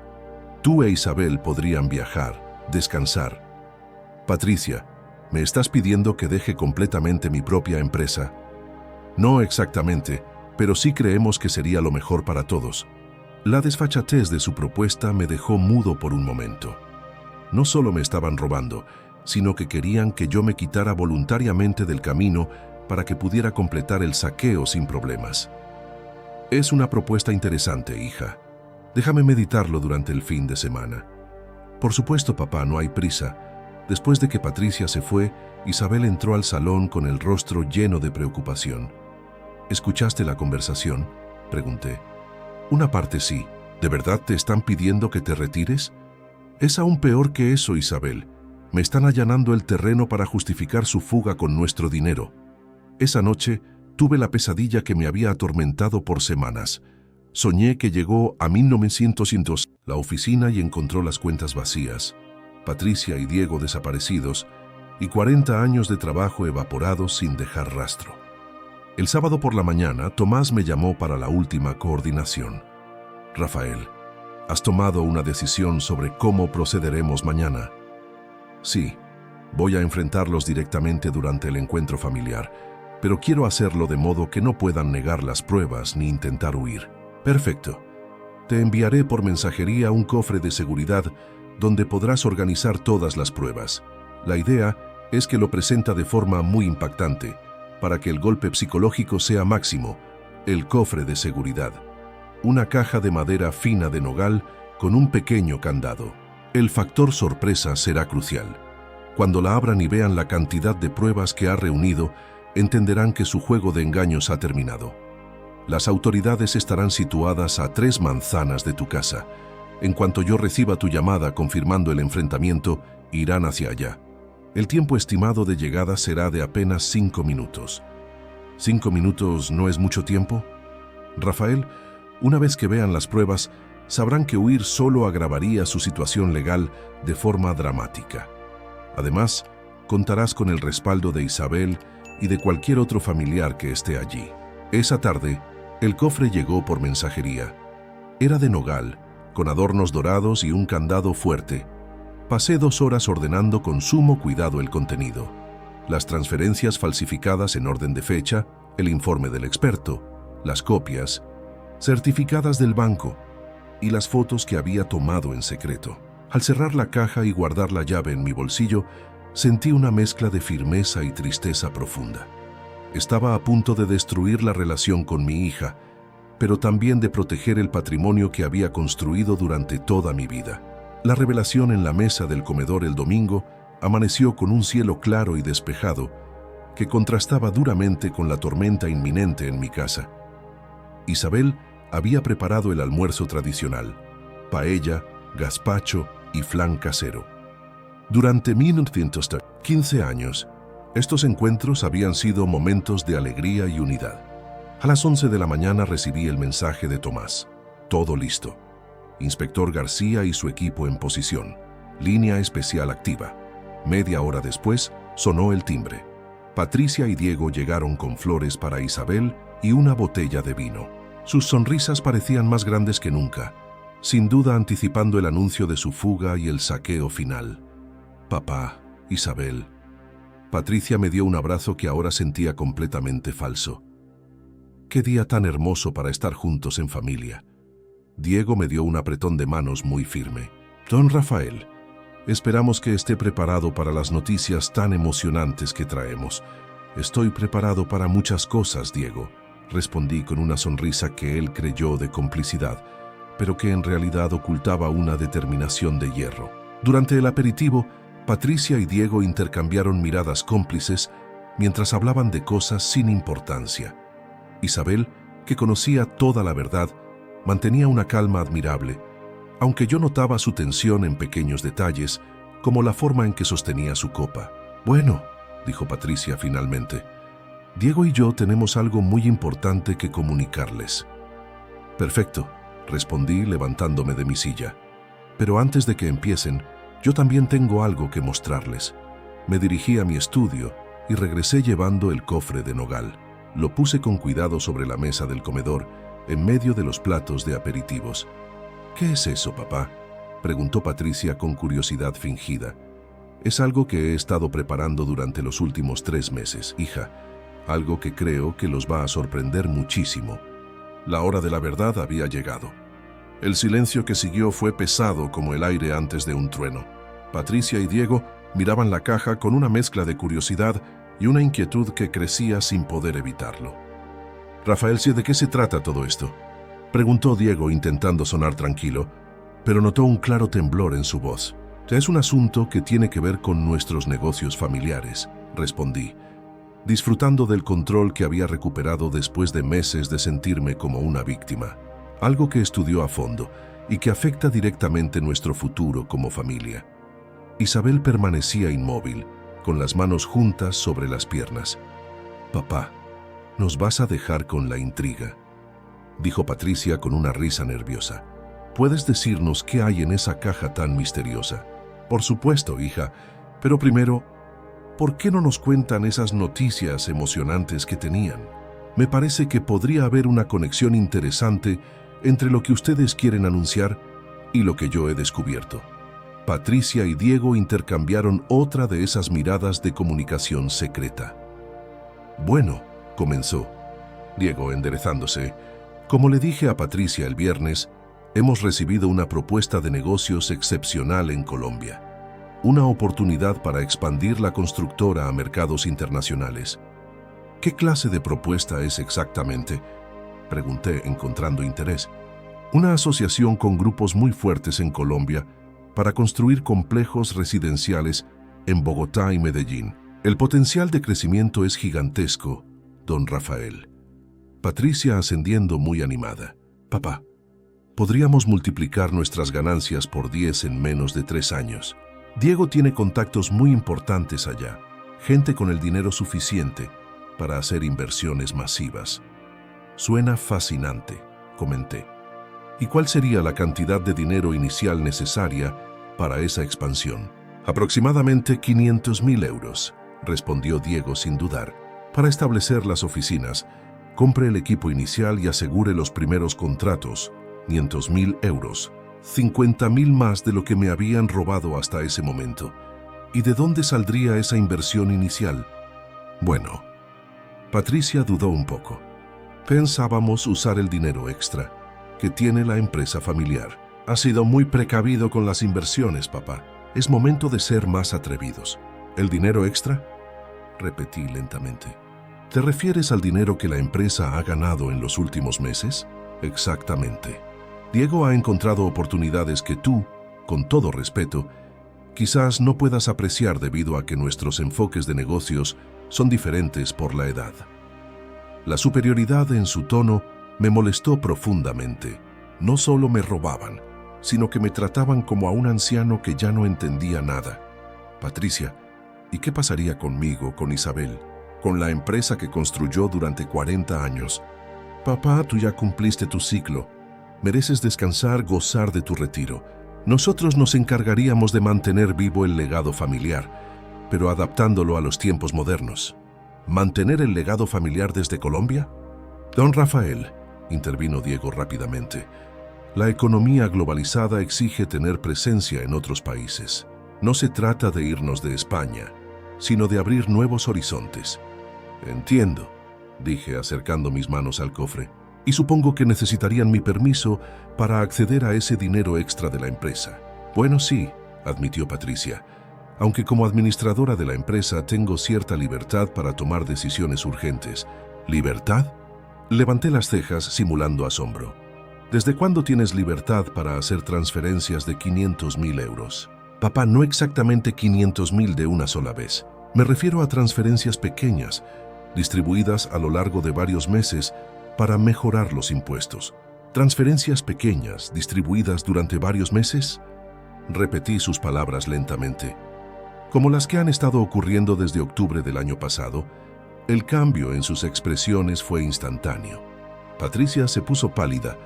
Tú e Isabel podrían viajar, descansar. Patricia, ¿me estás pidiendo que deje completamente mi propia empresa? No exactamente, pero sí creemos que sería lo mejor para todos. La desfachatez de su propuesta me dejó mudo por un momento. No solo me estaban robando, sino que querían que yo me quitara voluntariamente del camino para que pudiera completar el saqueo sin problemas. Es una propuesta interesante, hija. Déjame meditarlo durante el fin de semana. Por supuesto, papá, no hay prisa. Después de que Patricia se fue, Isabel entró al salón con el rostro lleno de preocupación. ¿Escuchaste la conversación?, pregunté. Una parte sí. ¿De verdad te están pidiendo que te retires? Es aún peor que eso, Isabel. Me están allanando el terreno para justificar su fuga con nuestro dinero. Esa noche tuve la pesadilla que me había atormentado por semanas. Soñé que llegó a 1900 la oficina y encontró las cuentas vacías, Patricia y Diego desaparecidos y 40 años de trabajo evaporados sin dejar rastro. El sábado por la mañana, Tomás me llamó para la última coordinación. Rafael, ¿has tomado una decisión sobre cómo procederemos mañana? Sí, voy a enfrentarlos directamente durante el encuentro familiar, pero quiero hacerlo de modo que no puedan negar las pruebas ni intentar huir. Perfecto. Te enviaré por mensajería un cofre de seguridad donde podrás organizar todas las pruebas. La idea es que lo presenta de forma muy impactante, para que el golpe psicológico sea máximo. El cofre de seguridad. Una caja de madera fina de nogal con un pequeño candado. El factor sorpresa será crucial. Cuando la abran y vean la cantidad de pruebas que ha reunido, entenderán que su juego de engaños ha terminado. Las autoridades estarán situadas a 3 manzanas de tu casa En cuanto yo reciba tu llamada confirmando el enfrentamiento, irán hacia allá. El tiempo estimado de llegada será de apenas 5 minutos. ¿5 minutos no es mucho tiempo? Rafael, una vez que vean las pruebas, sabrán que huir solo agravaría su situación legal de forma dramática. Además, contarás con el respaldo de Isabel y de cualquier otro familiar que esté allí. Esa tarde, el cofre llegó por mensajería. Era de nogal, con adornos dorados y un candado fuerte. Pasé 2 horas ordenando con sumo cuidado el contenido. Las transferencias falsificadas en orden de fecha, el informe del experto, las copias, certificadas del banco y las fotos que había tomado en secreto. Al cerrar la caja y guardar la llave en mi bolsillo, sentí una mezcla de firmeza y tristeza profunda. Estaba a punto de destruir la relación con mi hija, pero también de proteger el patrimonio que había construido durante toda mi vida. La revelación en la mesa del comedor el domingo amaneció con un cielo claro y despejado que contrastaba duramente con la tormenta inminente en mi casa. Isabel había preparado el almuerzo tradicional, paella, gazpacho y flan casero. Durante 15 años, estos encuentros habían sido momentos de alegría y unidad. A las 11 de la mañana recibí el mensaje de Tomás. Todo listo. Inspector García y su equipo en posición. Línea especial activa. Media hora después, sonó el timbre. Patricia y Diego llegaron con flores para Isabel y una botella de vino. Sus sonrisas parecían más grandes que nunca, sin duda anticipando el anuncio de su fuga y el saqueo final. Papá, Isabel. Patricia me dio un abrazo que ahora sentía completamente falso. Qué día tan hermoso para estar juntos en familia. Diego me dio un apretón de manos muy firme. Don Rafael, esperamos que esté preparado para las noticias tan emocionantes que traemos. Estoy preparado para muchas cosas, Diego, respondí con una sonrisa que él creyó de complicidad, pero que en realidad ocultaba una determinación de hierro. Durante el aperitivo, Patricia y Diego intercambiaron miradas cómplices mientras hablaban de cosas sin importancia. Isabel, que conocía toda la verdad, mantenía una calma admirable, aunque yo notaba su tensión en pequeños detalles, como la forma en que sostenía su copa. Bueno, dijo Patricia finalmente, Diego y yo tenemos algo muy importante que comunicarles. Perfecto, respondí levantándome de mi silla. Pero antes de que empiecen, yo también tengo algo que mostrarles. Me dirigí a mi estudio y regresé llevando el cofre de nogal. Lo puse con cuidado sobre la mesa del comedor, en medio de los platos de aperitivos. ¿Qué es eso, papá?, preguntó Patricia con curiosidad fingida. Es algo que he estado preparando durante los últimos 3 meses, hija. Algo que creo que los va a sorprender muchísimo. La hora de la verdad había llegado. El silencio que siguió fue pesado como el aire antes de un trueno. Patricia y Diego miraban la caja con una mezcla de curiosidad y una inquietud que crecía sin poder evitarlo. Rafael, ¿de qué se trata todo esto?, preguntó Diego intentando sonar tranquilo, pero notó un claro temblor en su voz. Es un asunto que tiene que ver con nuestros negocios familiares, respondí, disfrutando del control que había recuperado después de meses de sentirme como una víctima. Algo que estudió a fondo y que afecta directamente nuestro futuro como familia. Isabel permanecía inmóvil, con las manos juntas sobre las piernas. Papá, ¿nos vas a dejar con la intriga?, dijo Patricia con una risa nerviosa. ¿Puedes decirnos qué hay en esa caja tan misteriosa? Por supuesto, hija, pero primero, ¿por qué no nos cuentan esas noticias emocionantes que tenían? Me parece que podría haber una conexión interesante entre lo que ustedes quieren anunciar y lo que yo he descubierto. Patricia y Diego intercambiaron otra de esas miradas de comunicación secreta. Bueno, comenzó Diego enderezándose. Como le dije a Patricia el viernes, hemos recibido una propuesta de negocios excepcional en Colombia. Una oportunidad para expandir la constructora a mercados internacionales. ¿Qué clase de propuesta es exactamente?, pregunté, encontrando interés. Una asociación con grupos muy fuertes en Colombia para construir complejos residenciales en Bogotá y Medellín. El potencial de crecimiento es gigantesco, don Rafael. Patricia ascendiendo muy animada. Papá, Podríamos multiplicar nuestras ganancias por 10 en menos de 3 años. Diego tiene contactos muy importantes allá, gente con el dinero suficiente para hacer inversiones masivas. Suena fascinante, comenté. ¿Y cuál sería la cantidad de dinero inicial necesaria para esa expansión? Aproximadamente 500.000 euros, respondió Diego sin dudar. Para establecer las oficinas, compre el equipo inicial y asegure los primeros contratos, 500.000 euros, 50.000 más de lo que me habían robado hasta ese momento. ¿Y de dónde saldría esa inversión inicial? Bueno, Patricia dudó un poco. Pensábamos usar el dinero extra que tiene la empresa familiar. Has sido muy precavido con las inversiones, papá. Es momento de ser más atrevidos. ¿El dinero extra? Repetí lentamente. ¿Te refieres al dinero que la empresa ha ganado en los últimos meses? Exactamente. Diego ha encontrado oportunidades que tú, con todo respeto, quizás no puedas apreciar debido a que nuestros enfoques de negocios son diferentes por la edad. La superioridad en su tono me molestó profundamente. No solo me robaban, sino que me trataban como a un anciano que ya no entendía nada. Patricia, ¿y qué pasaría conmigo, con Isabel, con la empresa que construyó durante 40 años? Papá, tú ya cumpliste tu ciclo. Mereces descansar, gozar de tu retiro. Nosotros nos encargaríamos de mantener vivo el legado familiar, pero adaptándolo a los tiempos modernos. ¿Mantener el legado familiar desde Colombia? Don Rafael, intervino Diego rápidamente, la economía globalizada exige tener presencia en otros países. No se trata de irnos de España, sino de abrir nuevos horizontes. Entiendo, dije acercando mis manos al cofre. Y supongo que necesitarían mi permiso para acceder a ese dinero extra de la empresa. Bueno, sí, admitió Patricia, aunque como administradora de la empresa tengo cierta libertad para tomar decisiones urgentes. ¿Libertad? Levanté las cejas simulando asombro. ¿Desde cuándo tienes libertad para hacer transferencias de 500.000 euros? Papá, no exactamente 500.000 de una sola vez. Me refiero a transferencias pequeñas, distribuidas a lo largo de varios meses para mejorar los impuestos. ¿Transferencias pequeñas, distribuidas durante varios meses? Repetí sus palabras lentamente. Como las que han estado ocurriendo desde octubre del año pasado, el cambio en sus expresiones fue instantáneo. Patricia se puso pálida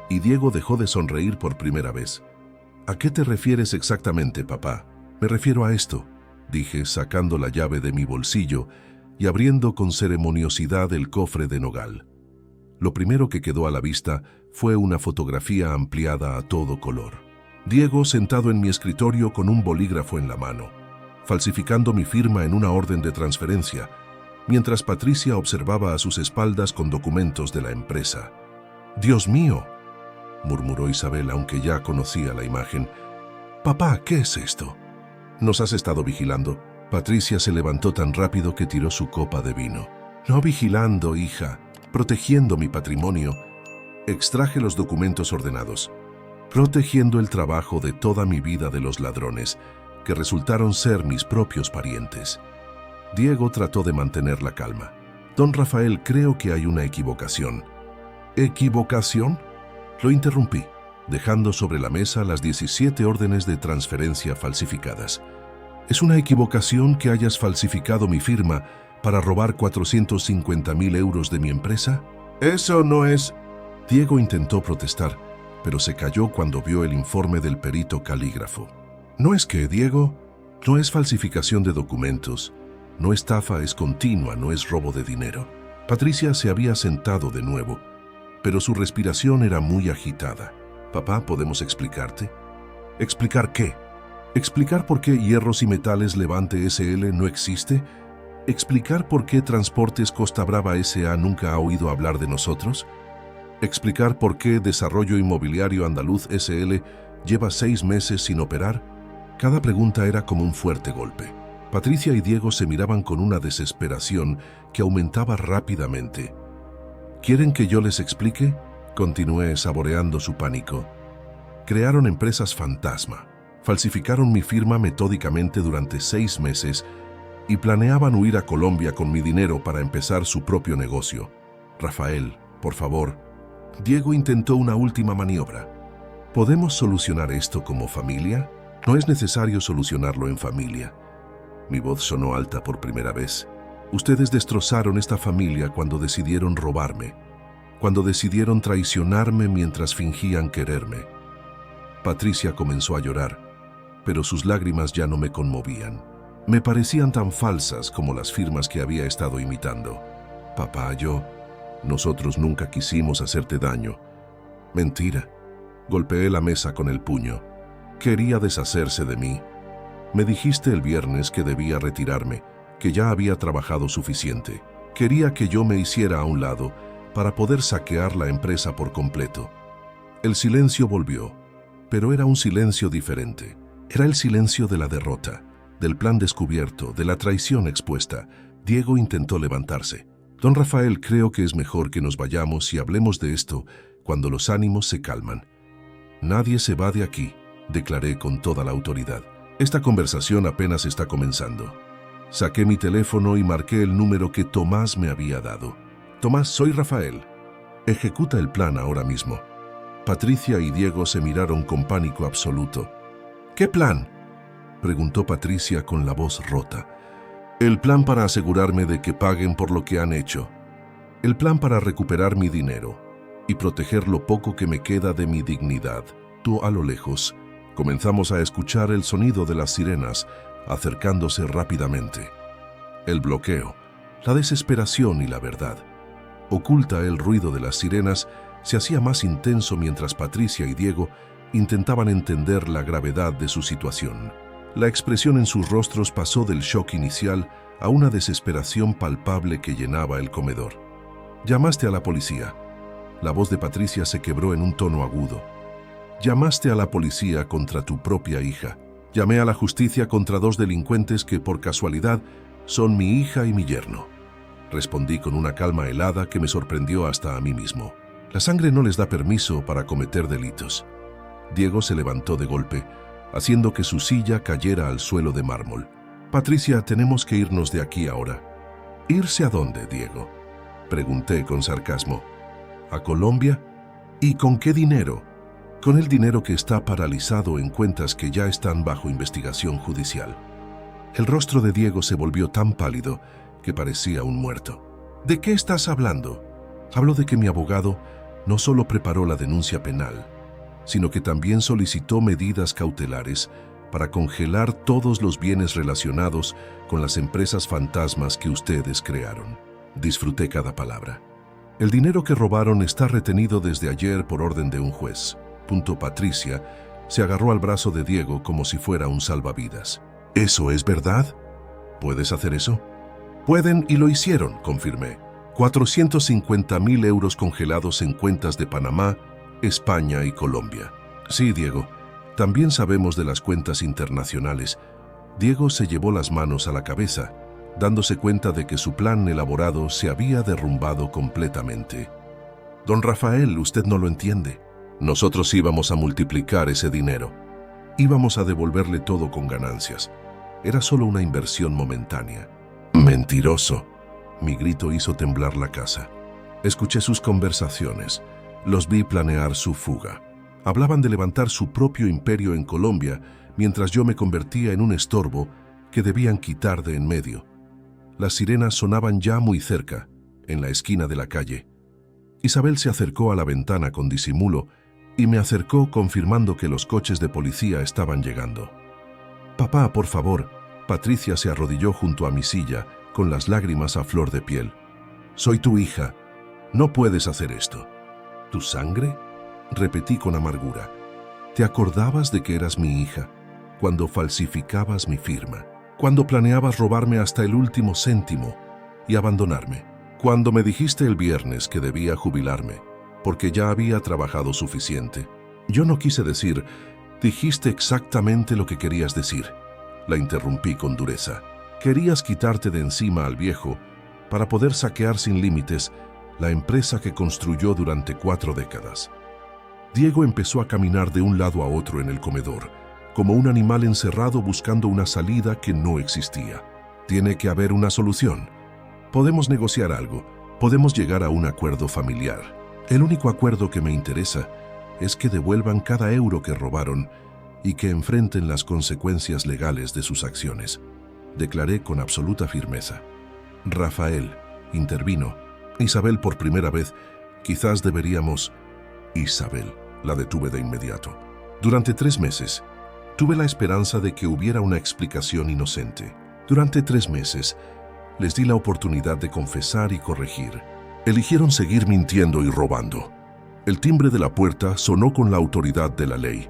y Diego dejó de sonreír por primera vez. ¿A qué te refieres exactamente, papá? Me refiero a esto, dije sacando la llave de mi bolsillo y abriendo con ceremoniosidad el cofre de nogal. Lo primero que quedó a la vista fue una fotografía ampliada a todo color. Diego sentado en mi escritorio con un bolígrafo en la mano, falsificando mi firma en una orden de transferencia, mientras Patricia observaba a sus espaldas con documentos de la empresa. «¡Dios mío!», murmuró Isabel, aunque ya conocía la imagen. «Papá, ¿qué es esto?». «¿Nos has estado vigilando?». Patricia se levantó tan rápido que tiró su copa de vino. «No vigilando, hija, protegiendo mi patrimonio». Extraje los documentos ordenados. «Protegiendo el trabajo de toda mi vida de los ladrones, que resultaron ser mis propios parientes». Diego trató de mantener la calma. «Don Rafael, creo que hay una equivocación». «¿Equivocación?». Lo interrumpí, dejando sobre la mesa las 17 órdenes de transferencia falsificadas. «¿Es una equivocación que hayas falsificado mi firma para robar 450.000 euros de mi empresa?». «Eso no es...». Diego intentó protestar, pero se calló cuando vio el informe del perito calígrafo. «No es que, Diego, no es falsificación de documentos, no estafa, es continua, no es robo de dinero». Patricia se había sentado de nuevo, pero su respiración era muy agitada. «Papá, ¿podemos explicarte?». «¿Explicar qué?». ¿Explicar por qué Hierros y Metales Levante S.L. no existe? ¿Explicar por qué Transportes Costa Brava S.A. nunca ha oído hablar de nosotros? ¿Explicar por qué Desarrollo Inmobiliario Andaluz S.L. lleva 6 meses sin operar? Cada pregunta era como un fuerte golpe. Patricia y Diego se miraban con una desesperación que aumentaba rápidamente. «¿Quieren que yo les explique?», continué saboreando su pánico. «Crearon empresas fantasma, falsificaron mi firma metódicamente durante 6 meses y planeaban huir a Colombia con mi dinero para empezar su propio negocio. Rafael, por favor». Diego intentó una última maniobra. ¿Podemos solucionar esto como familia? No es necesario solucionarlo en familia. Mi voz sonó alta por primera vez. Ustedes destrozaron esta familia cuando decidieron robarme, cuando decidieron traicionarme mientras fingían quererme. Patricia comenzó a llorar, pero sus lágrimas ya no me conmovían. Me parecían tan falsas como las firmas que había estado imitando. Papá, nosotros nunca quisimos hacerte daño. Mentira. Golpeé la mesa con el puño. Quería deshacerse de mí. Me dijiste el viernes que debía retirarme, que ya había trabajado suficiente. Quería que yo me hiciera a un lado para poder saquear la empresa por completo. El silencio volvió, pero era un silencio diferente. Era el silencio de la derrota, del plan descubierto, de la traición expuesta. Diego intentó levantarse. Don Rafael, creo que es mejor que nos vayamos y hablemos de esto cuando los ánimos se calman. Nadie se va de aquí, declaré con toda la autoridad. Esta conversación apenas está comenzando. Saqué mi teléfono y marqué el número que Tomás me había dado. Tomás, soy Rafael. Ejecuta el plan ahora mismo. Patricia y Diego se miraron con pánico absoluto. ¿Qué plan?, preguntó Patricia con la voz rota. El plan para asegurarme de que paguen por lo que han hecho. El plan para recuperar mi dinero y proteger lo poco que me queda de mi dignidad. Tú, a lo lejos, comenzamos a escuchar el sonido de las sirenas acercándose rápidamente. El bloqueo, la desesperación y la verdad. Oculta, el ruido de las sirenas se hacía más intenso mientras Patricia y Diego intentaban entender la gravedad de su situación. La expresión en sus rostros pasó del shock inicial a una desesperación palpable que llenaba el comedor. Llamaste a la policía. La voz de Patricia se quebró en un tono agudo. Llamaste a la policía contra tu propia hija. Llamé a la justicia contra dos delincuentes que, por casualidad, son mi hija y mi yerno. Respondí con una calma helada que me sorprendió hasta a mí mismo. La sangre no les da permiso para cometer delitos. Diego se levantó de golpe, haciendo que su silla cayera al suelo de mármol. Patricia, tenemos que irnos de aquí ahora. ¿Irse a dónde, Diego?, pregunté con sarcasmo. ¿A Colombia? ¿Y con qué dinero? Con el dinero que está paralizado en cuentas que ya están bajo investigación judicial. El rostro de Diego se volvió tan pálido que parecía un muerto. ¿De qué estás hablando? Hablo de que mi abogado no solo preparó la denuncia penal, sino que también solicitó medidas cautelares para congelar todos los bienes relacionados con las empresas fantasmas que ustedes crearon. Disfruté cada palabra. El dinero que robaron está retenido desde ayer por orden de un juez. Patricia se agarró al brazo de Diego como si fuera un salvavidas. ¿Eso es verdad? ¿Puedes hacer eso? Pueden y lo hicieron, confirmé. 450.000 euros congelados en cuentas de Panamá, España y Colombia. Sí, Diego, también sabemos de las cuentas internacionales. Diego se llevó las manos a la cabeza, dándose cuenta de que su plan elaborado se había derrumbado completamente. Don Rafael, usted no lo entiende. Nosotros íbamos a multiplicar ese dinero. Íbamos a devolverle todo con ganancias. Era solo una inversión momentánea. Mentiroso. Mi grito hizo temblar la casa. Escuché sus conversaciones. Los vi planear su fuga. Hablaban de levantar su propio imperio en Colombia, mientras yo me convertía en un estorbo que debían quitar de en medio. Las sirenas sonaban ya muy cerca, en la esquina de la calle. Isabel se acercó a la ventana con disimulo y me acercó confirmando que los coches de policía estaban llegando. Papá, por favor. Patricia se arrodilló junto a mi silla, con las lágrimas a flor de piel. Soy tu hija. No puedes hacer esto. ¿Tu sangre?, repetí con amargura. ¿Te acordabas de que eras mi hija cuando falsificabas mi firma? Cuando planeabas robarme hasta el último céntimo y abandonarme. Cuando me dijiste el viernes que debía jubilarme, porque ya había trabajado suficiente. Yo no quise decir, dijiste exactamente lo que querías decir. La interrumpí con dureza. Querías quitarte de encima al viejo para poder saquear sin límites la empresa que construyó durante 4 décadas. Diego empezó a caminar de un lado a otro en el comedor, como un animal encerrado buscando una salida que no existía. Tiene que haber una solución. Podemos negociar algo. Podemos llegar a un acuerdo familiar. El único acuerdo que me interesa es que devuelvan cada euro que robaron y que enfrenten las consecuencias legales de sus acciones. Declaré con absoluta firmeza. Rafael, intervino. Isabel, por primera vez, quizás deberíamos... Isabel, la detuve de inmediato. Durante 3 meses, tuve la esperanza de que hubiera una explicación inocente. Durante 3 meses, les di la oportunidad de confesar y corregir. Eligieron seguir mintiendo y robando. El timbre de la puerta sonó con la autoridad de la ley.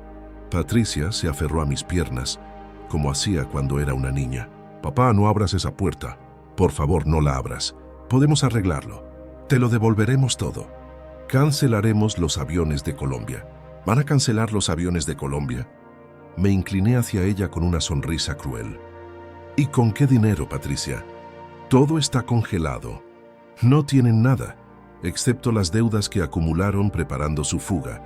Patricia se aferró a mis piernas, como hacía cuando era una niña. «Papá, no abras esa puerta. Por favor, no la abras. Podemos arreglarlo. Te lo devolveremos todo. Cancelaremos los aviones de Colombia». «¿Van a cancelar los aviones de Colombia?». Me incliné hacia ella con una sonrisa cruel. «¿Y con qué dinero, Patricia? Todo está congelado. No tienen nada, excepto las deudas que acumularon preparando su fuga».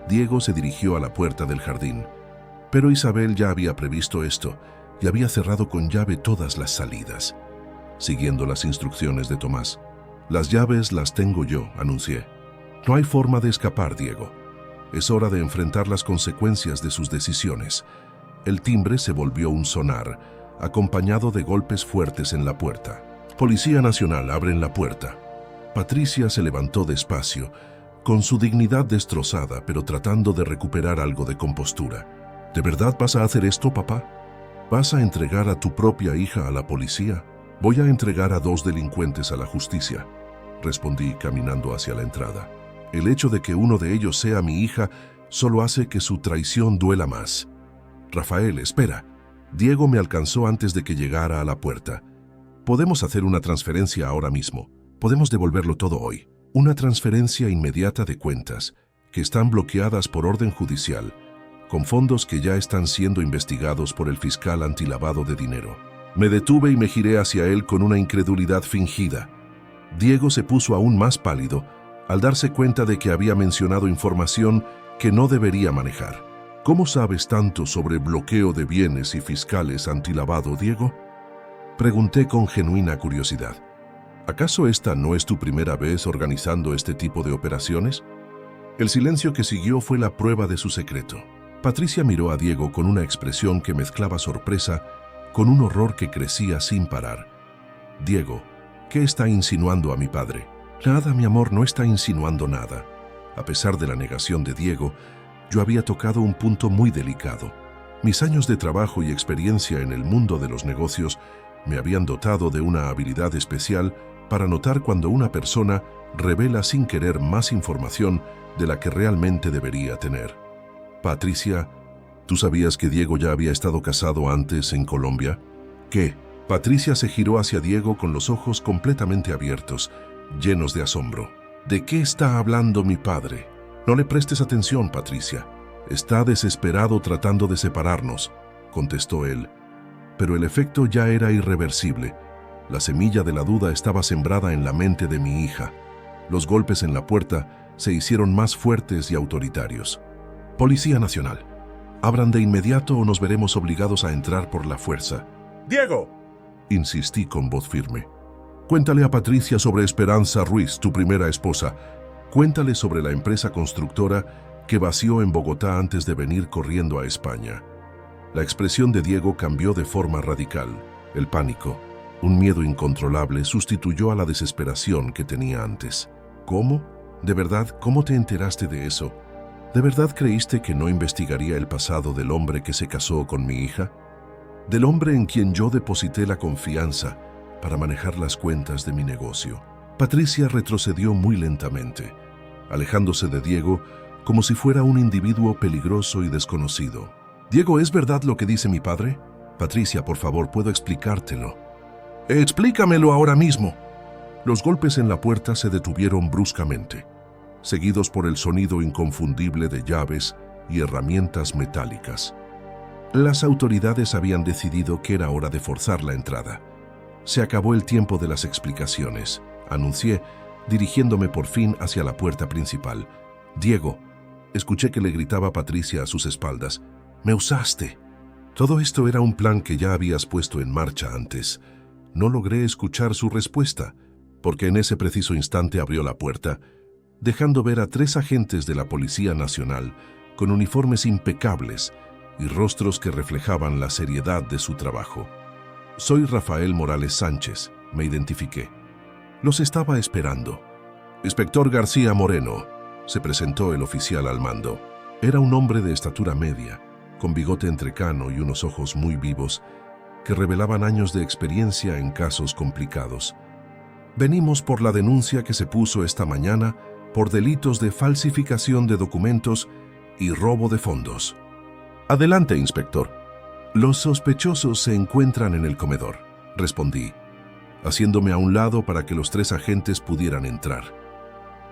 Diego se dirigió a la puerta del jardín. Pero Isabel ya había previsto esto y había cerrado con llave todas las salidas. Siguiendo las instrucciones de Tomás. «Las llaves las tengo yo», anuncié. «No hay forma de escapar, Diego. Es hora de enfrentar las consecuencias de sus decisiones». El timbre se volvió un sonar, acompañado de golpes fuertes en la puerta. «Policía Nacional, abren la puerta». Patricia se levantó despacio, con su dignidad destrozada, pero tratando de recuperar algo de compostura. «¿De verdad vas a hacer esto, papá? ¿Vas a entregar a tu propia hija a la policía?». «Voy a entregar a 2 delincuentes a la justicia», respondí caminando hacia la entrada. «El hecho de que uno de ellos sea mi hija solo hace que su traición duela más». «Rafael, espera». Diego me alcanzó antes de que llegara a la puerta. «Podemos hacer una transferencia ahora mismo. Podemos devolverlo todo hoy. Una transferencia inmediata de cuentas que están bloqueadas por orden judicial, con fondos que ya están siendo investigados por el fiscal antilavado de dinero». Me detuve y me giré hacia él con una incredulidad fingida. Diego se puso aún más pálido al darse cuenta de que había mencionado información que no debería manejar. «¿Cómo sabes tanto sobre bloqueo de bienes y fiscales antilavado, Diego?», pregunté con genuina curiosidad. «¿Acaso esta no es tu primera vez organizando este tipo de operaciones?». El silencio que siguió fue la prueba de su secreto. Patricia miró a Diego con una expresión que mezclaba sorpresa con un horror que crecía sin parar. «Diego, ¿qué está insinuando a mi padre?». «Nada, mi amor, no está insinuando nada». A pesar de la negación de Diego, yo había tocado un punto muy delicado. Mis años de trabajo y experiencia en el mundo de los negocios me habían dotado de una habilidad especial para notar cuando una persona revela sin querer más información de la que realmente debería tener. «Patricia, ¿tú sabías que Diego ya había estado casado antes en Colombia?». «¿Qué?». Patricia se giró hacia Diego con los ojos completamente abiertos, llenos de asombro. «¿De qué está hablando mi padre?». «No le prestes atención, Patricia. Está desesperado tratando de separarnos», contestó él. Pero el efecto ya era irreversible. La semilla de la duda estaba sembrada en la mente de mi hija. Los golpes en la puerta se hicieron más fuertes y autoritarios. «Policía Nacional, abran de inmediato o nos veremos obligados a entrar por la fuerza». «¡Diego!», insistí con voz firme. «Cuéntale a Patricia sobre Esperanza Ruiz, tu primera esposa. Cuéntale sobre la empresa constructora que vació en Bogotá antes de venir corriendo a España». La expresión de Diego cambió de forma radical. El pánico, un miedo incontrolable, sustituyó a la desesperación que tenía antes. «¿Cómo? ¿De verdad? ¿Cómo te enteraste de eso? ¿De verdad creíste que no investigaría el pasado del hombre que se casó con mi hija? Del hombre en quien yo deposité la confianza para manejar las cuentas de mi negocio». Patricia retrocedió muy lentamente, alejándose de Diego como si fuera un individuo peligroso y desconocido. «Diego, ¿es verdad lo que dice mi padre?». «Patricia, por favor, puedo explicártelo». «Explícamelo ahora mismo». Los golpes en la puerta se detuvieron bruscamente, seguidos por el sonido inconfundible de llaves y herramientas metálicas. Las autoridades habían decidido que era hora de forzar la entrada. «Se acabó el tiempo de las explicaciones», anuncié, dirigiéndome por fin hacia la puerta principal. «Diego», escuché que le gritaba Patricia a sus espaldas, «me usaste». Todo esto era un plan que ya habías puesto en marcha antes. No logré escuchar su respuesta, porque en ese preciso instante abrió la puerta dejando ver a 3 agentes de la Policía Nacional con uniformes impecables y rostros que reflejaban la seriedad de su trabajo. Soy Rafael Morales Sánchez, me identifiqué. Los estaba esperando. Inspector García Moreno, se presentó el oficial al mando. Era un hombre de estatura media, con bigote entrecano y unos ojos muy vivos que revelaban años de experiencia en casos complicados. Venimos por la denuncia que se puso esta mañana por delitos de falsificación de documentos y robo de fondos. Adelante, inspector. Los sospechosos se encuentran en el comedor, respondí, haciéndome a un lado para que los 3 agentes pudieran entrar.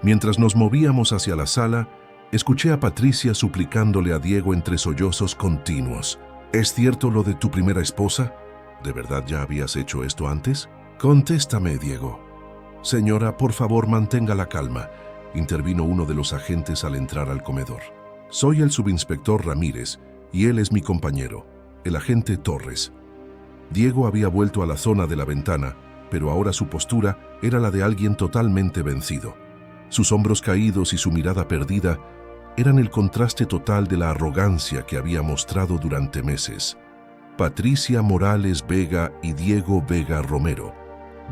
Mientras nos movíamos hacia la sala, escuché a Patricia suplicándole a Diego entre sollozos continuos. ¿Es cierto lo de tu primera esposa? ¿De verdad ya habías hecho esto antes? Contéstame, Diego. Señora, por favor, mantenga la calma, intervino uno de los agentes al entrar al comedor. Soy el subinspector Ramírez y él es mi compañero, el agente Torres. Diego había vuelto a la zona de la ventana, pero ahora su postura era la de alguien totalmente vencido. Sus hombros caídos y su mirada perdida eran el contraste total de la arrogancia que había mostrado durante meses. Patricia Morales Vega y Diego Vega Romero,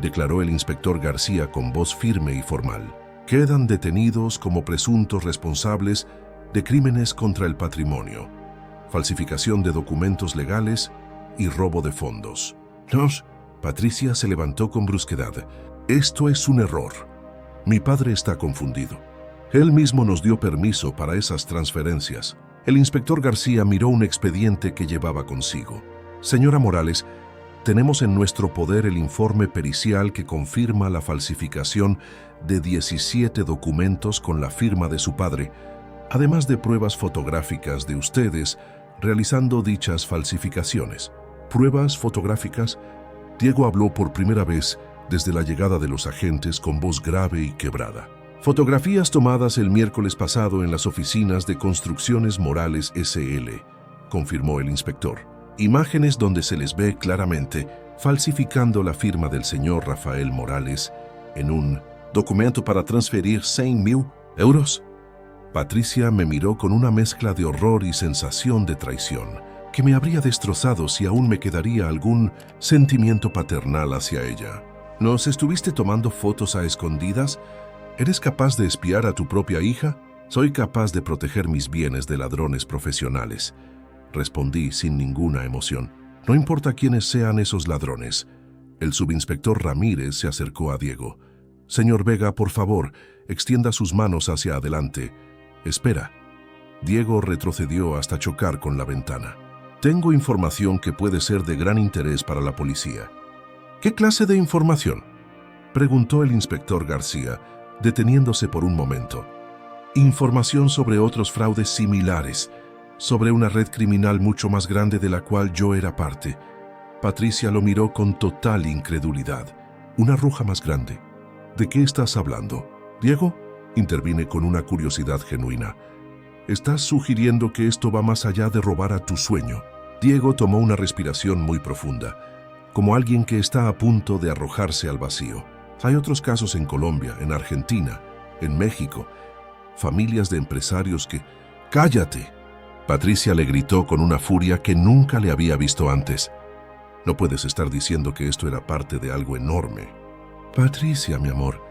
declaró el inspector García con voz firme y formal. Quedan detenidos como presuntos responsables de crímenes contra el patrimonio, falsificación de documentos legales y robo de fondos. No, Patricia se levantó con brusquedad. Esto es un error. Mi padre está confundido. Él mismo nos dio permiso para esas transferencias. El inspector García miró un expediente que llevaba consigo. Señora Morales, tenemos en nuestro poder el informe pericial que confirma la falsificación de 17 documentos con la firma de su padre, además de pruebas fotográficas de ustedes realizando dichas falsificaciones. ¿Pruebas fotográficas? Diego habló por primera vez desde la llegada de los agentes con voz grave y quebrada. Fotografías tomadas el miércoles pasado en las oficinas de Construcciones Morales S.L., confirmó el inspector. Imágenes donde se les ve claramente falsificando la firma del señor Rafael Morales en un documento para transferir 100,000 euros. Patricia me miró con una mezcla de horror y sensación de traición, que me habría destrozado si aún me quedaría algún sentimiento paternal hacia ella. ¿Nos estuviste tomando fotos a escondidas? ¿Eres capaz de espiar a tu propia hija? Soy capaz de proteger mis bienes de ladrones profesionales, respondí sin ninguna emoción. No importa quiénes sean esos ladrones. El subinspector Ramírez se acercó a Diego. Señor Vega, por favor, extienda sus manos hacia adelante. Espera. Diego retrocedió hasta chocar con la ventana. Tengo información que puede ser de gran interés para la policía. ¿Qué clase de información?, preguntó el inspector García, deteniéndose por un momento. Información sobre otros fraudes similares, sobre una red criminal mucho más grande de la cual yo era parte. Patricia lo miró con total incredulidad. ¿Una ruja más grande? ¿De qué estás hablando? Diego, intervine con una curiosidad genuina. ¿Estás sugiriendo que esto va más allá de robar a tu sueño? Diego tomó una respiración muy profunda, como alguien que está a punto de arrojarse al vacío. Hay otros casos en Colombia, en Argentina, en México. Familias de empresarios que... ¡Cállate!, Patricia le gritó con una furia que nunca le había visto antes. No puedes estar diciendo que esto era parte de algo enorme. Patricia, mi amor,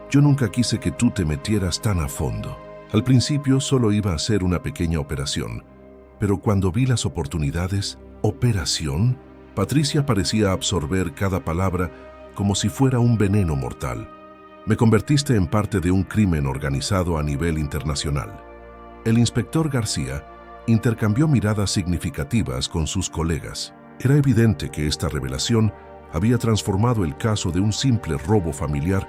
yo nunca quise que tú te metieras tan a fondo. Al principio solo iba a ser una pequeña operación, pero cuando vi las oportunidades... ¿Operación? Patricia parecía absorber cada palabra como si fuera un veneno mortal. Me convertiste en parte de un crimen organizado a nivel internacional. El inspector García intercambió miradas significativas con sus colegas. Era evidente que esta revelación había transformado el caso de un simple robo familiar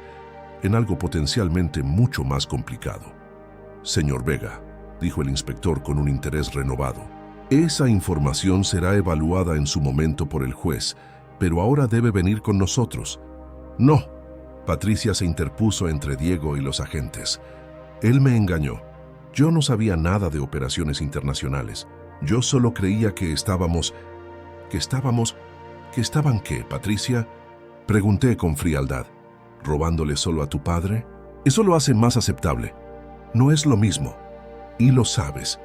en algo potencialmente mucho más complicado. Señor Vega, dijo el inspector con un interés renovado, esa información será evaluada en su momento por el juez, pero ahora debe venir con nosotros. No, Patricia se interpuso entre Diego y los agentes. Él me engañó. Yo no sabía nada de operaciones internacionales. Yo solo creía que estaban qué, Patricia? Pregunté con frialdad. ¿Robándole solo a tu padre? Eso lo hace más aceptable. No es lo mismo. Y lo sabes.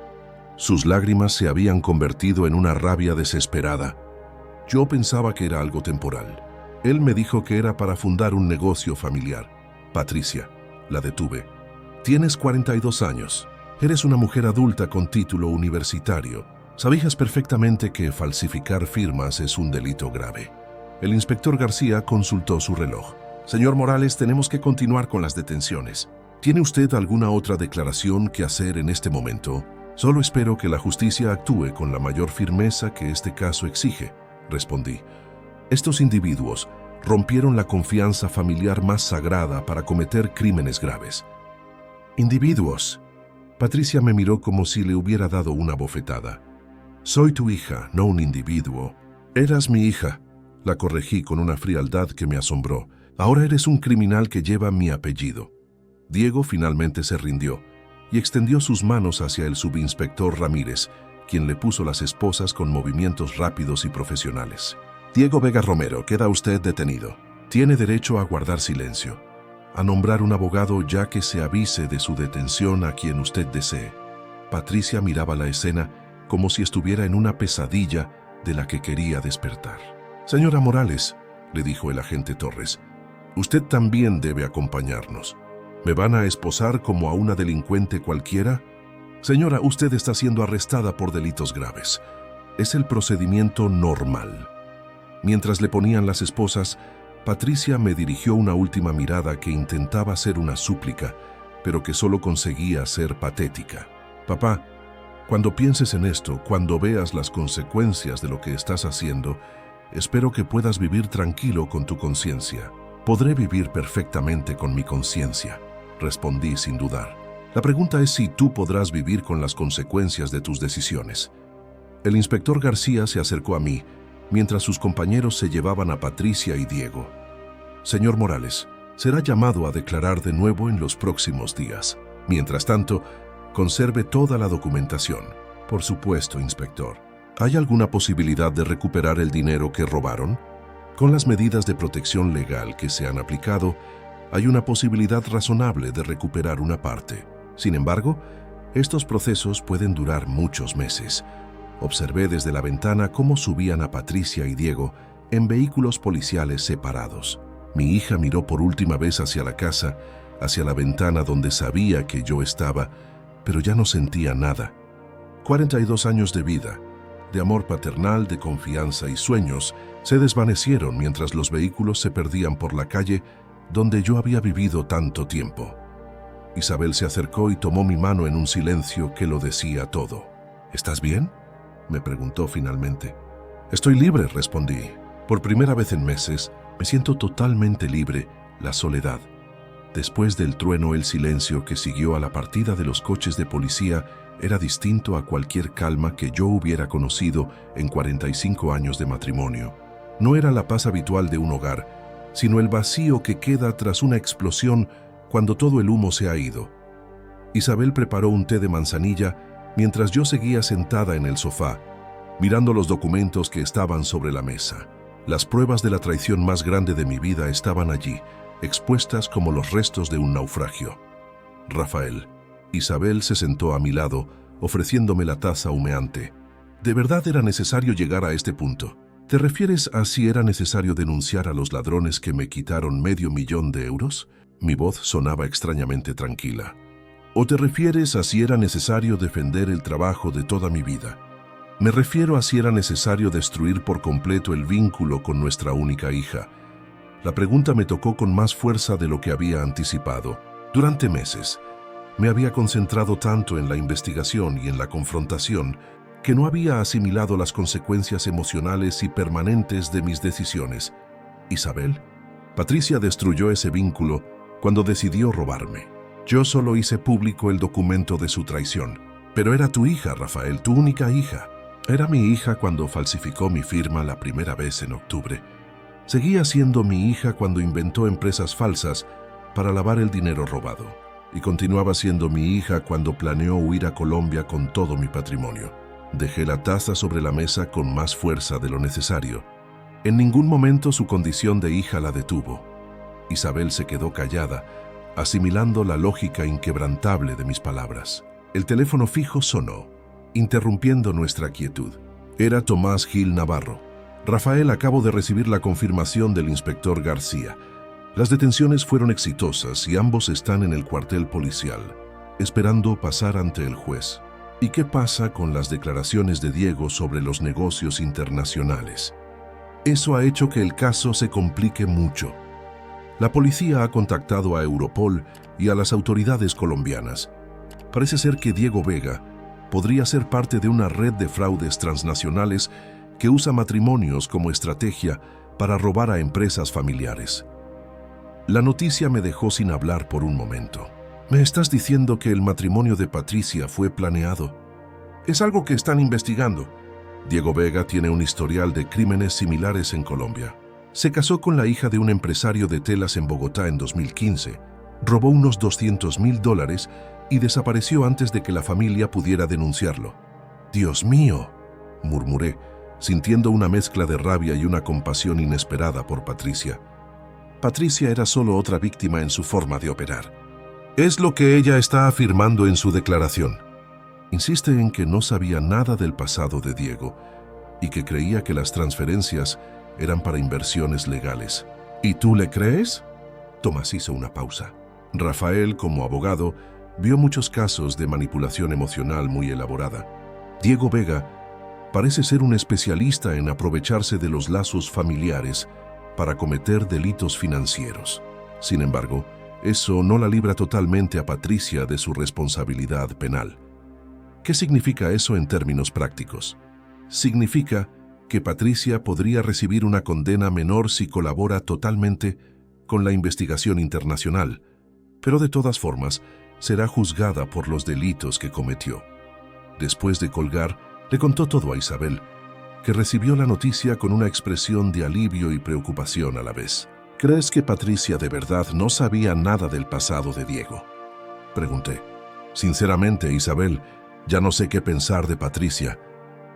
Sus lágrimas se habían convertido en una rabia desesperada. Yo pensaba que era algo temporal. Él me dijo que era para fundar un negocio familiar. Patricia, la detuve. Tienes 42 años. Eres una mujer adulta con título universitario. Sabías perfectamente que falsificar firmas es un delito grave. El inspector García consultó su reloj. Señor Morales, tenemos que continuar con las detenciones. ¿Tiene usted alguna otra declaración que hacer en este momento? Solo espero que la justicia actúe con la mayor firmeza que este caso exige, respondí. Estos individuos rompieron la confianza familiar más sagrada para cometer crímenes graves. ¿Individuos? Patricia me miró como si le hubiera dado una bofetada. Soy tu hija, no un individuo. Eras mi hija. La corregí con una frialdad que me asombró. Ahora eres un criminal que lleva mi apellido. Diego finalmente se rindió y extendió sus manos hacia el subinspector Ramírez, quien le puso las esposas con movimientos rápidos y profesionales. Diego Vega Romero, queda usted detenido. Tiene derecho a guardar silencio, a nombrar un abogado ya que se avise de su detención a quien usted desee. Patricia miraba la escena como si estuviera en una pesadilla de la que quería despertar. Señora Morales, le dijo el agente Torres, usted también debe acompañarnos. ¿Me van a esposar como a una delincuente cualquiera? Señora, usted está siendo arrestada por delitos graves. Es el procedimiento normal. Mientras le ponían las esposas, Patricia me dirigió una última mirada que intentaba ser una súplica, pero que solo conseguía ser patética. Papá, cuando pienses en esto, cuando veas las consecuencias de lo que estás haciendo, espero que puedas vivir tranquilo con tu conciencia. Podré vivir perfectamente con mi conciencia, respondí sin dudar. La pregunta es si tú podrás vivir con las consecuencias de tus decisiones. El inspector García se acercó a mí, mientras sus compañeros se llevaban a Patricia y Diego. Señor Morales, será llamado a declarar de nuevo en los próximos días. Mientras tanto, conserve toda la documentación. Por supuesto, inspector. ¿Hay alguna posibilidad de recuperar el dinero que robaron? Con las medidas de protección legal que se han aplicado, hay una posibilidad razonable de recuperar una parte. Sin embargo, estos procesos pueden durar muchos meses. Observé desde la ventana cómo subían a Patricia y Diego en vehículos policiales separados. Mi hija miró por última vez hacia la casa, hacia la ventana donde sabía que yo estaba, pero ya no sentía nada. 42 años de vida, de amor paternal, de confianza y sueños, se desvanecieron mientras los vehículos se perdían por la calle donde yo había vivido tanto tiempo. Isabel se acercó y tomó mi mano en un silencio que lo decía todo. ¿Estás bien?, me preguntó finalmente. Estoy libre, respondí. Por primera vez en meses, me siento totalmente libre, la soledad. Después del trueno, el silencio que siguió a la partida de los coches de policía era distinto a cualquier calma que yo hubiera conocido en 45 años de matrimonio. No era la paz habitual de un hogar, sino el vacío que queda tras una explosión cuando todo el humo se ha ido. Isabel preparó un té de manzanilla mientras yo seguía sentada en el sofá, mirando los documentos que estaban sobre la mesa. Las pruebas de la traición más grande de mi vida estaban allí, expuestas como los restos de un naufragio. Rafael. Isabel se sentó a mi lado, ofreciéndome la taza humeante. ¿De verdad era necesario llegar a este punto? ¿Te refieres a si era necesario denunciar a los ladrones que me quitaron $500,000 de euros? Mi voz sonaba extrañamente tranquila. ¿O te refieres a si era necesario defender el trabajo de toda mi vida? Me refiero a si era necesario destruir por completo el vínculo con nuestra única hija. La pregunta me tocó con más fuerza de lo que había anticipado. Durante meses, me había concentrado tanto en la investigación y en la confrontación que no había asimilado las consecuencias emocionales y permanentes de mis decisiones. ¿Isabel? Patricia destruyó ese vínculo cuando decidió robarme. Yo solo hice público el documento de su traición. Pero era tu hija, Rafael, tu única hija. Era mi hija cuando falsificó mi firma la primera vez en octubre. Seguía siendo mi hija cuando inventó empresas falsas para lavar el dinero robado. Y continuaba siendo mi hija cuando planeó huir a Colombia con todo mi patrimonio. Dejé la taza sobre la mesa con más fuerza de lo necesario. En ningún momento su condición de hija la detuvo. Isabel se quedó callada, asimilando la lógica inquebrantable de mis palabras. El teléfono fijo sonó, interrumpiendo nuestra quietud. Era Tomás Gil Navarro. Rafael, acabo de recibir la confirmación del inspector García. Las detenciones fueron exitosas y ambos están en el cuartel policial, esperando pasar ante el juez. ¿Y qué pasa con las declaraciones de Diego sobre los negocios internacionales? Eso ha hecho que el caso se complique mucho. La policía ha contactado a Europol y a las autoridades colombianas. Parece ser que Diego Vega podría ser parte de una red de fraudes transnacionales que usa matrimonios como estrategia para robar a empresas familiares. La noticia me dejó sin hablar por un momento. ¿Me estás diciendo que el matrimonio de Patricia fue planeado? Es algo que están investigando. Diego Vega tiene un historial de crímenes similares en Colombia. Se casó con la hija de un empresario de telas en Bogotá en 2015, robó unos $200,000 y desapareció antes de que la familia pudiera denunciarlo. «Dios mío», murmuré, sintiendo una mezcla de rabia y una compasión inesperada por Patricia. Patricia era solo otra víctima en su forma de operar. Es lo que ella está afirmando en su declaración. Insiste en que no sabía nada del pasado de Diego y que creía que las transferencias eran para inversiones legales. ¿Y tú le crees? Tomás hizo una pausa. Rafael, como abogado, vio muchos casos de manipulación emocional muy elaborada. Diego Vega parece ser un especialista en aprovecharse de los lazos familiares para cometer delitos financieros. Sin embargo, eso no la libra totalmente a Patricia de su responsabilidad penal. ¿Qué significa eso en términos prácticos? Significa que Patricia podría recibir una condena menor si colabora totalmente con la investigación internacional, pero de todas formas será juzgada por los delitos que cometió. Después de colgar, le contó todo a Isabel, que recibió la noticia con una expresión de alivio y preocupación a la vez. ¿Crees que Patricia de verdad no sabía nada del pasado de Diego?, pregunté. Sinceramente, Isabel, ya no sé qué pensar de Patricia.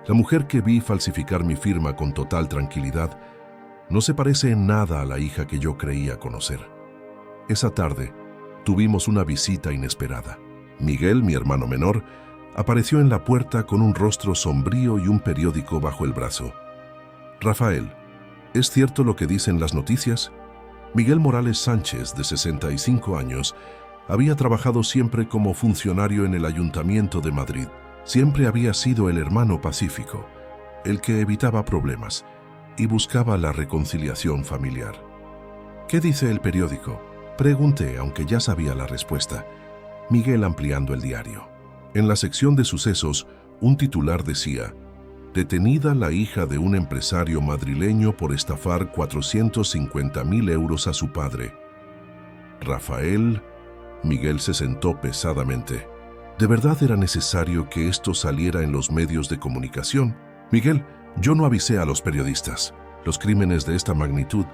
La mujer que vi falsificar mi firma con total tranquilidad no se parece en nada a la hija que yo creía conocer. Esa tarde tuvimos una visita inesperada. Miguel, mi hermano menor, apareció en la puerta con un rostro sombrío y un periódico bajo el brazo. Rafael, ¿es cierto lo que dicen las noticias? Miguel Morales Sánchez, de 65 años, había trabajado siempre como funcionario en el Ayuntamiento de Madrid. Siempre había sido el hermano pacífico, el que evitaba problemas y buscaba la reconciliación familiar. ¿Qué dice el periódico?, pregunté, aunque ya sabía la respuesta. Miguel ampliando el diario. En la sección de sucesos, un titular decía: detenida la hija de un empresario madrileño por estafar 450,000 euros a su padre. Rafael. Miguel se sentó pesadamente. ¿De verdad era necesario que esto saliera en los medios de comunicación? Miguel, yo no avisé a los periodistas. Los crímenes de esta magnitud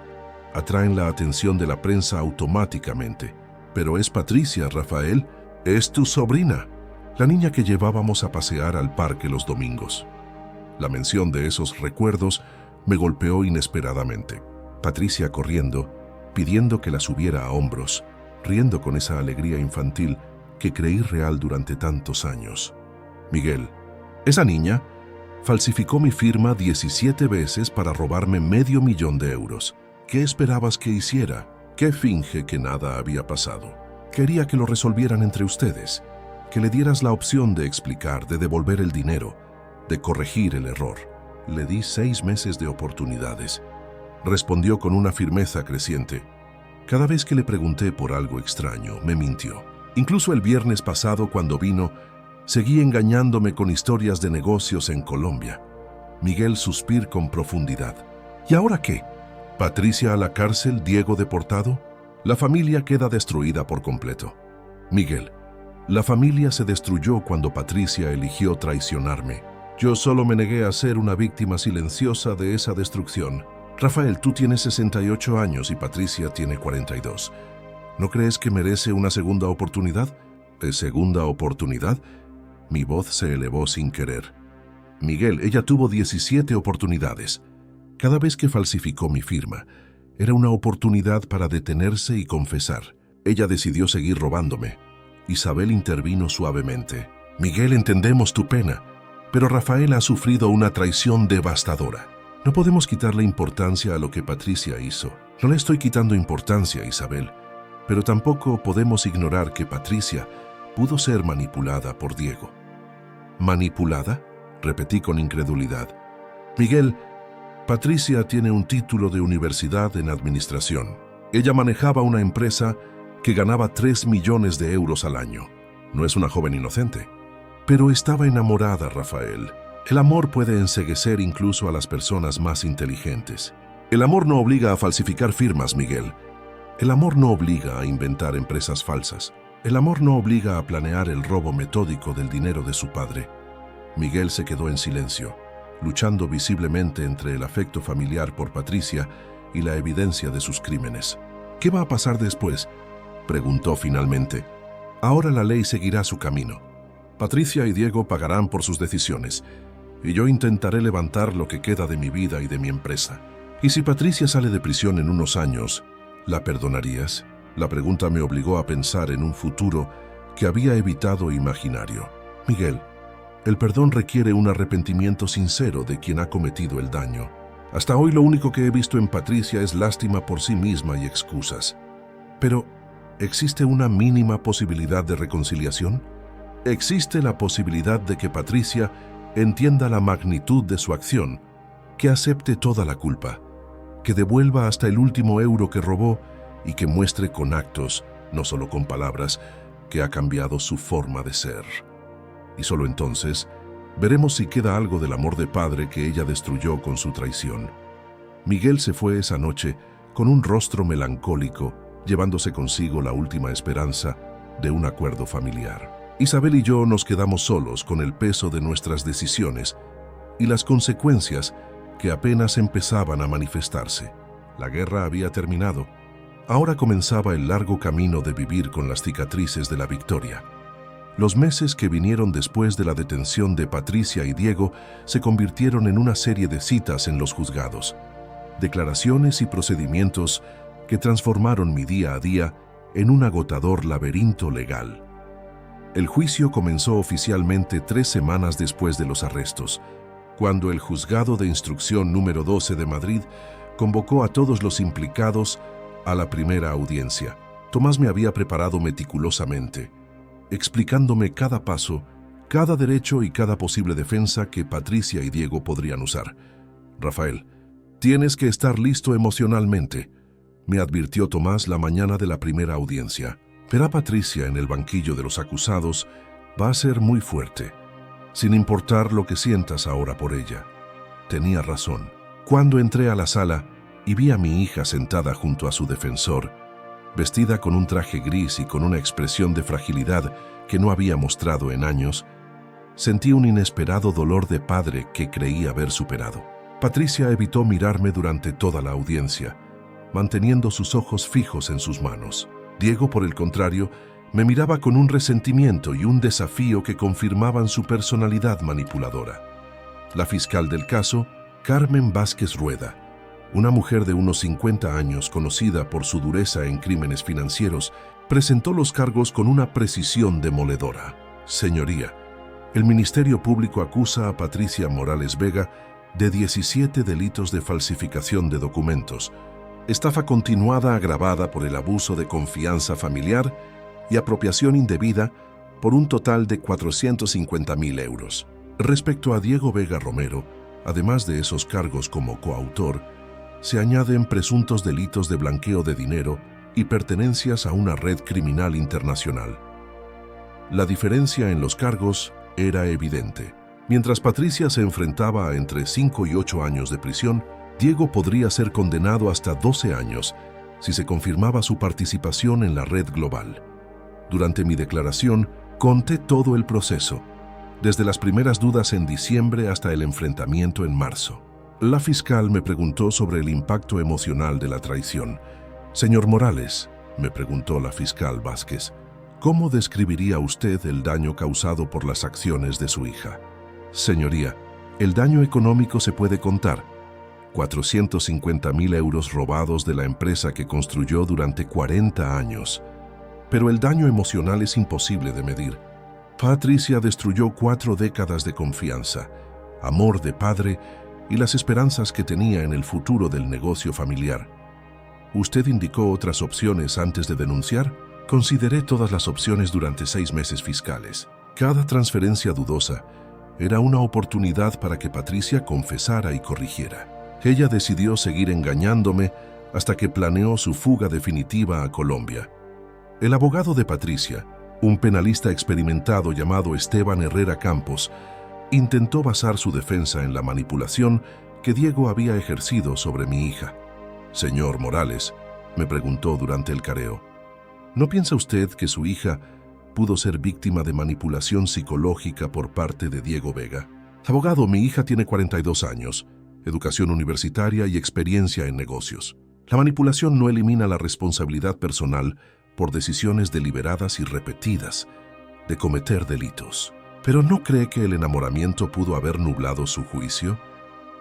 atraen la atención de la prensa automáticamente. Pero es Patricia, Rafael, es tu sobrina, la niña que llevábamos a pasear al parque los domingos. La mención de esos recuerdos me golpeó inesperadamente. Patricia corriendo, pidiendo que la subiera a hombros, riendo con esa alegría infantil que creí real durante tantos años. Miguel, esa niña falsificó mi firma 17 veces para robarme $500,000. ¿Qué esperabas que hiciera? ¿Qué finge que nada había pasado? Quería que lo resolvieran entre ustedes, que le dieras la opción de explicar, de devolver el dinero, de corregir el error. Le di 6 meses de oportunidades. Respondió con una firmeza creciente. Cada vez que le pregunté por algo extraño, me mintió. Incluso el viernes pasado, cuando vino, seguí engañándome con historias de negocios en Colombia. Miguel suspiró con profundidad. ¿Y ahora qué? ¿Patricia a la cárcel, Diego deportado? La familia queda destruida por completo. Miguel, la familia se destruyó cuando Patricia eligió traicionarme. Yo solo me negué a ser una víctima silenciosa de esa destrucción. Rafael, tú tienes 68 años y Patricia tiene 42. ¿No crees que merece una segunda oportunidad? ¿Segunda oportunidad? Mi voz se elevó sin querer. Miguel, ella tuvo 17 oportunidades. Cada vez que falsificó mi firma, era una oportunidad para detenerse y confesar. Ella decidió seguir robándome. Isabel intervino suavemente. Miguel, entendemos tu pena, pero Rafael ha sufrido una traición devastadora. No podemos quitarle importancia a lo que Patricia hizo. No le estoy quitando importancia, Isabel, pero tampoco podemos ignorar que Patricia pudo ser manipulada por Diego. ¿Manipulada?, repetí con incredulidad. Miguel, Patricia tiene un título de universidad en administración. Ella manejaba una empresa que ganaba 3 millones de euros al año. No es una joven inocente. Pero estaba enamorada, Rafael. El amor puede enceguecer incluso a las personas más inteligentes. El amor no obliga a falsificar firmas, Miguel. El amor no obliga a inventar empresas falsas. El amor no obliga a planear el robo metódico del dinero de su padre. Miguel se quedó en silencio, luchando visiblemente entre el afecto familiar por Patricia y la evidencia de sus crímenes. ¿Qué va a pasar después?, preguntó finalmente. Ahora la ley seguirá su camino. Patricia y Diego pagarán por sus decisiones, y yo intentaré levantar lo que queda de mi vida y de mi empresa. ¿Y si Patricia sale de prisión en unos años, la perdonarías? La pregunta me obligó a pensar en un futuro que había evitado imaginario. Miguel, el perdón requiere un arrepentimiento sincero de quien ha cometido el daño. Hasta hoy lo único que he visto en Patricia es lástima por sí misma y excusas. Pero, ¿existe una mínima posibilidad de reconciliación? Existe la posibilidad de que Patricia entienda la magnitud de su acción, que acepte toda la culpa, que devuelva hasta el último euro que robó y que muestre con actos, no solo con palabras, que ha cambiado su forma de ser. Y solo entonces veremos si queda algo del amor de padre que ella destruyó con su traición. Miguel se fue esa noche con un rostro melancólico, llevándose consigo la última esperanza de un acuerdo familiar. Isabel y yo nos quedamos solos con el peso de nuestras decisiones y las consecuencias que apenas empezaban a manifestarse. La guerra había terminado. Ahora comenzaba el largo camino de vivir con las cicatrices de la victoria. Los meses que vinieron después de la detención de Patricia y Diego se convirtieron en una serie de citas en los juzgados, declaraciones y procedimientos que transformaron mi día a día en un agotador laberinto legal. El juicio comenzó oficialmente 3 semanas después de los arrestos, cuando el Juzgado de Instrucción número 12 de Madrid convocó a todos los implicados a la primera audiencia. Tomás me había preparado meticulosamente, explicándome cada paso, cada derecho y cada posible defensa que Patricia y Diego podrían usar. Rafael, tienes que estar listo emocionalmente, me advirtió Tomás la mañana de la primera audiencia. Ver a Patricia en el banquillo de los acusados va a ser muy fuerte, sin importar lo que sientas ahora por ella. Tenía razón. Cuando entré a la sala y vi a mi hija sentada junto a su defensor, vestida con un traje gris y con una expresión de fragilidad que no había mostrado en años, sentí un inesperado dolor de padre que creí haber superado. Patricia evitó mirarme durante toda la audiencia, manteniendo sus ojos fijos en sus manos. Diego, por el contrario, me miraba con un resentimiento y un desafío que confirmaban su personalidad manipuladora. La fiscal del caso, Carmen Vázquez Rueda, una mujer de unos 50 años conocida por su dureza en crímenes financieros, presentó los cargos con una precisión demoledora. Señoría, el Ministerio Público acusa a Patricia Morales Vega de 17 delitos de falsificación de documentos, estafa continuada agravada por el abuso de confianza familiar y apropiación indebida por un total de 450.000 euros. Respecto a Diego Vega Romero, además de esos cargos como coautor, se añaden presuntos delitos de blanqueo de dinero y pertenencias a una red criminal internacional. La diferencia en los cargos era evidente. Mientras Patricia se enfrentaba a entre 5 y 8 años de prisión, Diego podría ser condenado hasta 12 años si se confirmaba su participación en la red global. Durante mi declaración, conté todo el proceso, desde las primeras dudas en diciembre hasta el enfrentamiento en marzo. La fiscal me preguntó sobre el impacto emocional de la traición. Señor Morales, me preguntó la fiscal Vázquez, ¿cómo describiría usted el daño causado por las acciones de su hija? Señoría, el daño económico se puede contar. 450.000 euros robados de la empresa que construyó durante 40 años. pero el daño emocional es imposible de medir. Patricia destruyó 4 décadas de confianza, amor de padre y las esperanzas que tenía en el futuro del negocio familiar. ¿Usted indicó otras opciones antes de denunciar? Consideré todas las opciones durante 6 meses fiscales. Cada transferencia dudosa era una oportunidad para que Patricia confesara y corrigiera. Ella decidió seguir engañándome hasta que planeó su fuga definitiva a Colombia. El abogado de Patricia, un penalista experimentado llamado Esteban Herrera Campos, intentó basar su defensa en la manipulación que Diego había ejercido sobre mi hija. «Señor Morales», me preguntó durante el careo, ¿no piensa usted que su hija pudo ser víctima de manipulación psicológica por parte de Diego Vega? Abogado, mi hija tiene 42 años, educación universitaria y experiencia en negocios. La manipulación no elimina la responsabilidad personal por decisiones deliberadas y repetidas de cometer delitos. ¿Pero no cree que el enamoramiento pudo haber nublado su juicio?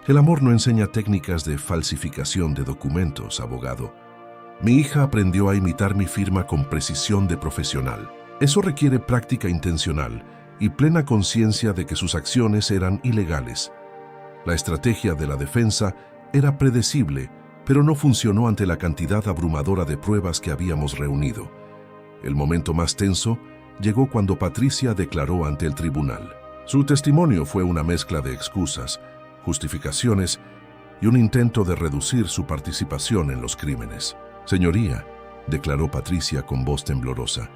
El amor no enseña técnicas de falsificación de documentos, abogado. Mi hija aprendió a imitar mi firma con precisión de profesional. Eso requiere práctica intencional y plena conciencia de que sus acciones eran ilegales. La estrategia de la defensa era predecible, pero no funcionó ante la cantidad abrumadora de pruebas que habíamos reunido. El momento más tenso llegó cuando Patricia declaró ante el tribunal. Su testimonio fue una mezcla de excusas, justificaciones y un intento de reducir su participación en los crímenes. «Señoría», declaró Patricia con voz temblorosa,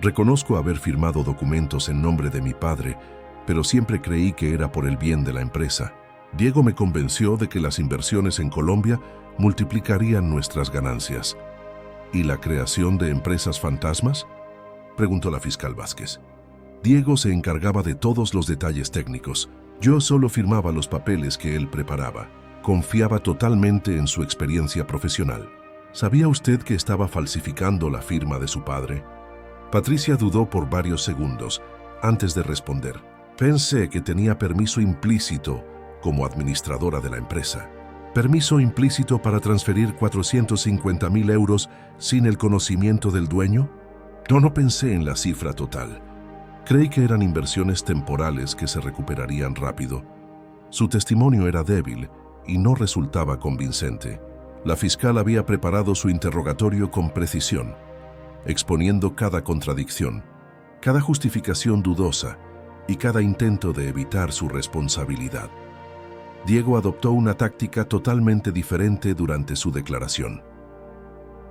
«reconozco haber firmado documentos en nombre de mi padre, pero siempre creí que era por el bien de la empresa. Diego me convenció de que las inversiones en Colombia multiplicarían nuestras ganancias». «¿Y la creación de empresas fantasmas?», preguntó la fiscal Vázquez. «Diego se encargaba de todos los detalles técnicos. Yo solo firmaba los papeles que él preparaba. Confiaba totalmente en su experiencia profesional». «¿Sabía usted que estaba falsificando la firma de su padre?». Patricia dudó por varios segundos antes de responder. «Pensé que tenía permiso implícito como administradora de la empresa». «¿Permiso implícito para transferir 450.000 euros sin el conocimiento del dueño?». No pensé en la cifra total. Creí que eran inversiones temporales que se recuperarían rápido. Su testimonio era débil y no resultaba convincente. La fiscal había preparado su interrogatorio con precisión, exponiendo cada contradicción, cada justificación dudosa y cada intento de evitar su responsabilidad. Diego adoptó una táctica totalmente diferente durante su declaración.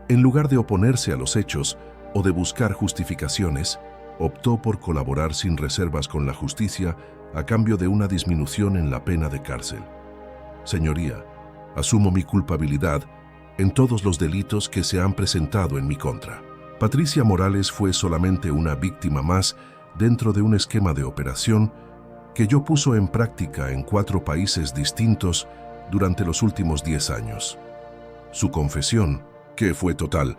En lugar de oponerse a los hechos o de buscar justificaciones, optó por colaborar sin reservas con la justicia a cambio de una disminución en la pena de cárcel. «Señoría, asumo mi culpabilidad en todos los delitos que se han presentado en mi contra». Patricia Morales fue solamente una víctima más dentro de un esquema de operación que yo puso en práctica en 4 países distintos durante los últimos 10 años. Su confesión, que fue total,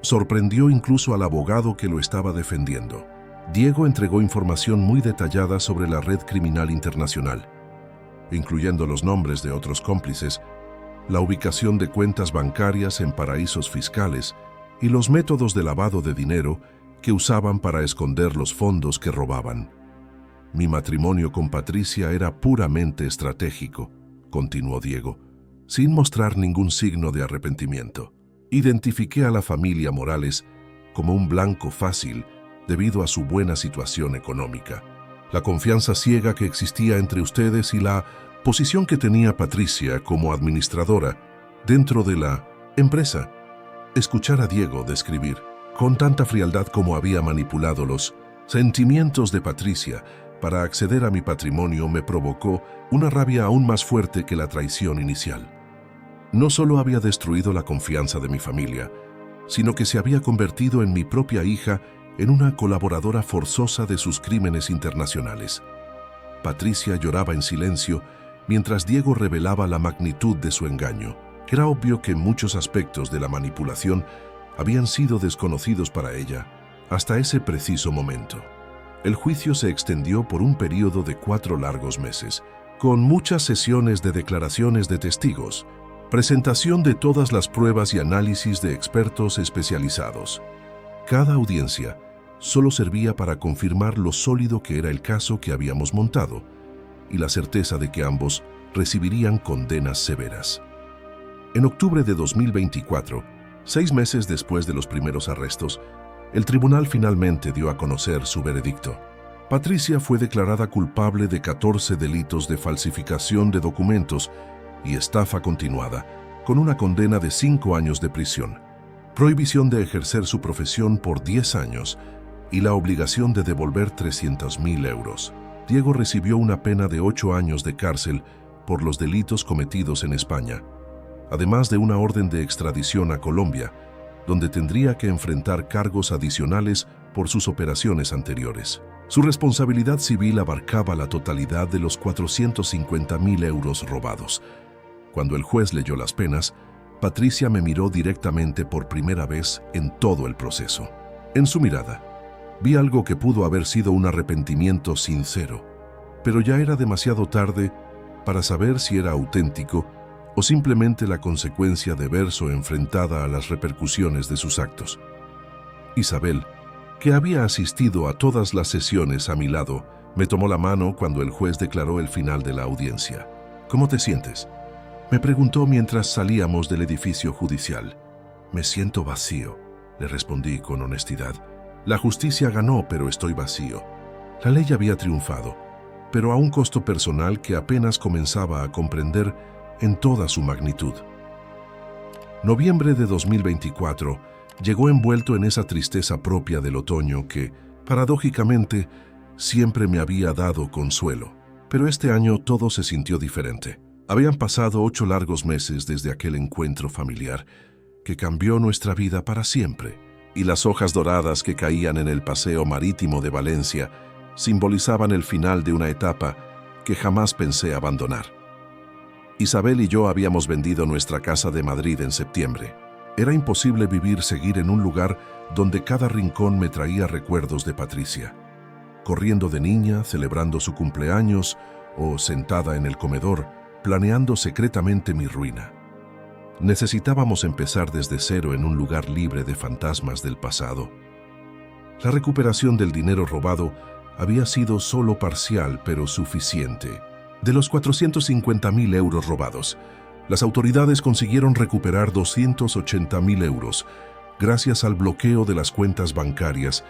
sorprendió incluso al abogado que lo estaba defendiendo. Diego entregó información muy detallada sobre la red criminal internacional, incluyendo los nombres de otros cómplices, la ubicación de cuentas bancarias en paraísos fiscales y los métodos de lavado de dinero que usaban para esconder los fondos que robaban. «Mi matrimonio con Patricia era puramente estratégico», continuó Diego, sin mostrar ningún signo de arrepentimiento. «Identifiqué a la familia Morales como un blanco fácil debido a su buena situación económica. La confianza ciega que existía entre ustedes y la posición que tenía Patricia como administradora dentro de la empresa». Escuchar a Diego describir con tanta frialdad como había manipulado los sentimientos de Patricia para acceder a mi patrimonio me provocó una rabia aún más fuerte que la traición inicial. No solo había destruido la confianza de mi familia, sino que se había convertido en mi propia hija en una colaboradora forzosa de sus crímenes internacionales. Patricia lloraba en silencio mientras Diego revelaba la magnitud de su engaño. Era obvio que muchos aspectos de la manipulación habían sido desconocidos para ella hasta ese preciso momento. El juicio se extendió por un período de 4 largos meses, con muchas sesiones de declaraciones de testigos, presentación de todas las pruebas y análisis de expertos especializados. Cada audiencia solo servía para confirmar lo sólido que era el caso que habíamos montado y la certeza de que ambos recibirían condenas severas. En octubre de 2024, 6 meses después de los primeros arrestos, el tribunal finalmente dio a conocer su veredicto. Patricia fue declarada culpable de 14 delitos de falsificación de documentos y estafa continuada, con una condena de 5 años de prisión, prohibición de ejercer su profesión por 10 años y la obligación de devolver 300.000 euros. Diego recibió una pena de 8 años de cárcel por los delitos cometidos en España, además de una orden de extradición a Colombia, donde tendría que enfrentar cargos adicionales por sus operaciones anteriores. Su responsabilidad civil abarcaba la totalidad de los 450.000 euros robados. Cuando el juez leyó las penas, Patricia me miró directamente por primera vez en todo el proceso. En su mirada, vi algo que pudo haber sido un arrepentimiento sincero, pero ya era demasiado tarde para saber si era auténtico o simplemente la consecuencia de verse enfrentada a las repercusiones de sus actos. Isabel, que había asistido a todas las sesiones a mi lado, me tomó la mano cuando el juez declaró el final de la audiencia. ¿Cómo te sientes?, me preguntó mientras salíamos del edificio judicial. Me siento vacío, le respondí con honestidad. La justicia ganó, pero estoy vacío. La ley había triunfado, pero a un costo personal que apenas comenzaba a comprender en toda su magnitud. Noviembre de 2024 llegó envuelto en esa tristeza propia del otoño que, paradójicamente, siempre me había dado consuelo. Pero este año todo se sintió diferente. Habían pasado 8 largos meses desde aquel encuentro familiar que cambió nuestra vida para siempre, y las hojas doradas que caían en el paseo marítimo de Valencia simbolizaban el final de una etapa que jamás pensé abandonar. Isabel y yo habíamos vendido nuestra casa de Madrid en septiembre. Era imposible seguir en un lugar donde cada rincón me traía recuerdos de Patricia. Corriendo de niña, celebrando su cumpleaños o sentada en el comedor, planeando secretamente mi ruina. Necesitábamos empezar desde cero en un lugar libre de fantasmas del pasado. La recuperación del dinero robado había sido solo parcial, pero suficiente. De los 450.000 euros robados, las autoridades consiguieron recuperar 280.000 euros gracias al bloqueo de las cuentas bancarias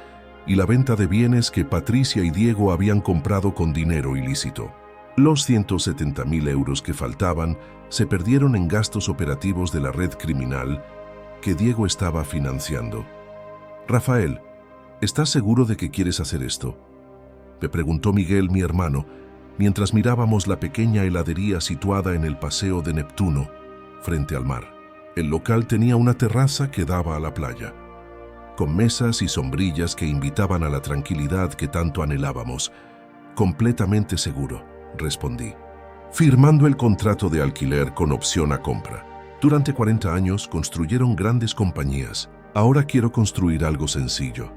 y la venta de bienes que Patricia y Diego habían comprado con dinero ilícito. Los 170.000 euros que faltaban se perdieron en gastos operativos de la red criminal que Diego estaba financiando. Rafael, ¿estás seguro de que quieres hacer esto?, me preguntó Miguel, mi hermano, mientras mirábamos la pequeña heladería situada en el Paseo de Neptuno, frente al mar. El local tenía una terraza que daba a la playa, con mesas y sombrillas que invitaban a la tranquilidad que tanto anhelábamos. Completamente seguro, respondí, firmando el contrato de alquiler con opción a compra. Durante 40 años construyeron grandes compañías. Ahora quiero construir algo sencillo,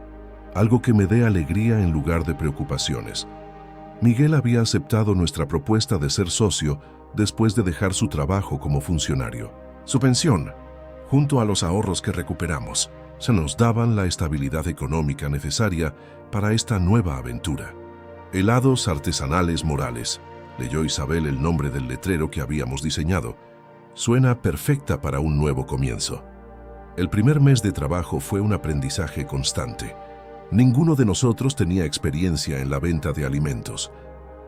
algo que me dé alegría en lugar de preocupaciones. Miguel había aceptado nuestra propuesta de ser socio después de dejar su trabajo como funcionario. Su pensión, junto a los ahorros que recuperamos, se nos daban la estabilidad económica necesaria para esta nueva aventura. Helados artesanales Morales, leyó Isabel el nombre del letrero que habíamos diseñado. Suena perfecta para un nuevo comienzo. El primer mes de trabajo fue un aprendizaje constante. Ninguno de nosotros tenía experiencia en la venta de alimentos,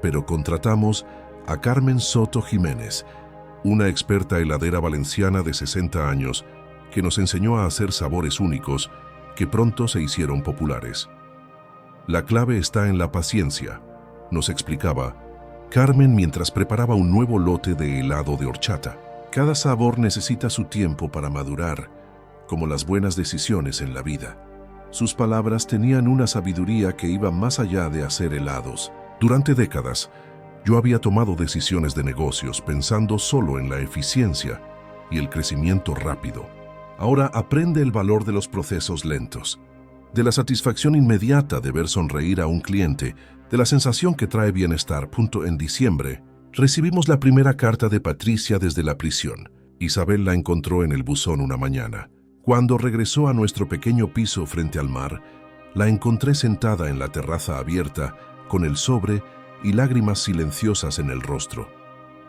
pero contratamos a Carmen Soto Jiménez, una experta heladera valenciana de 60 años, que nos enseñó a hacer sabores únicos que pronto se hicieron populares. La clave está en la paciencia, nos explicaba Carmen mientras preparaba un nuevo lote de helado de horchata. Cada sabor necesita su tiempo para madurar, como las buenas decisiones en la vida. Sus palabras tenían una sabiduría que iba más allá de hacer helados. Durante décadas, yo había tomado decisiones de negocios pensando solo en la eficiencia y el crecimiento rápido. Ahora aprende el valor de los procesos lentos, de la satisfacción inmediata de ver sonreír a un cliente, de la sensación que trae bienestar. En diciembre, recibimos la primera carta de Patricia desde la prisión. Isabel la encontró en el buzón una mañana. Cuando regresó a nuestro pequeño piso frente al mar, la encontré sentada en la terraza abierta, con el sobre y lágrimas silenciosas en el rostro.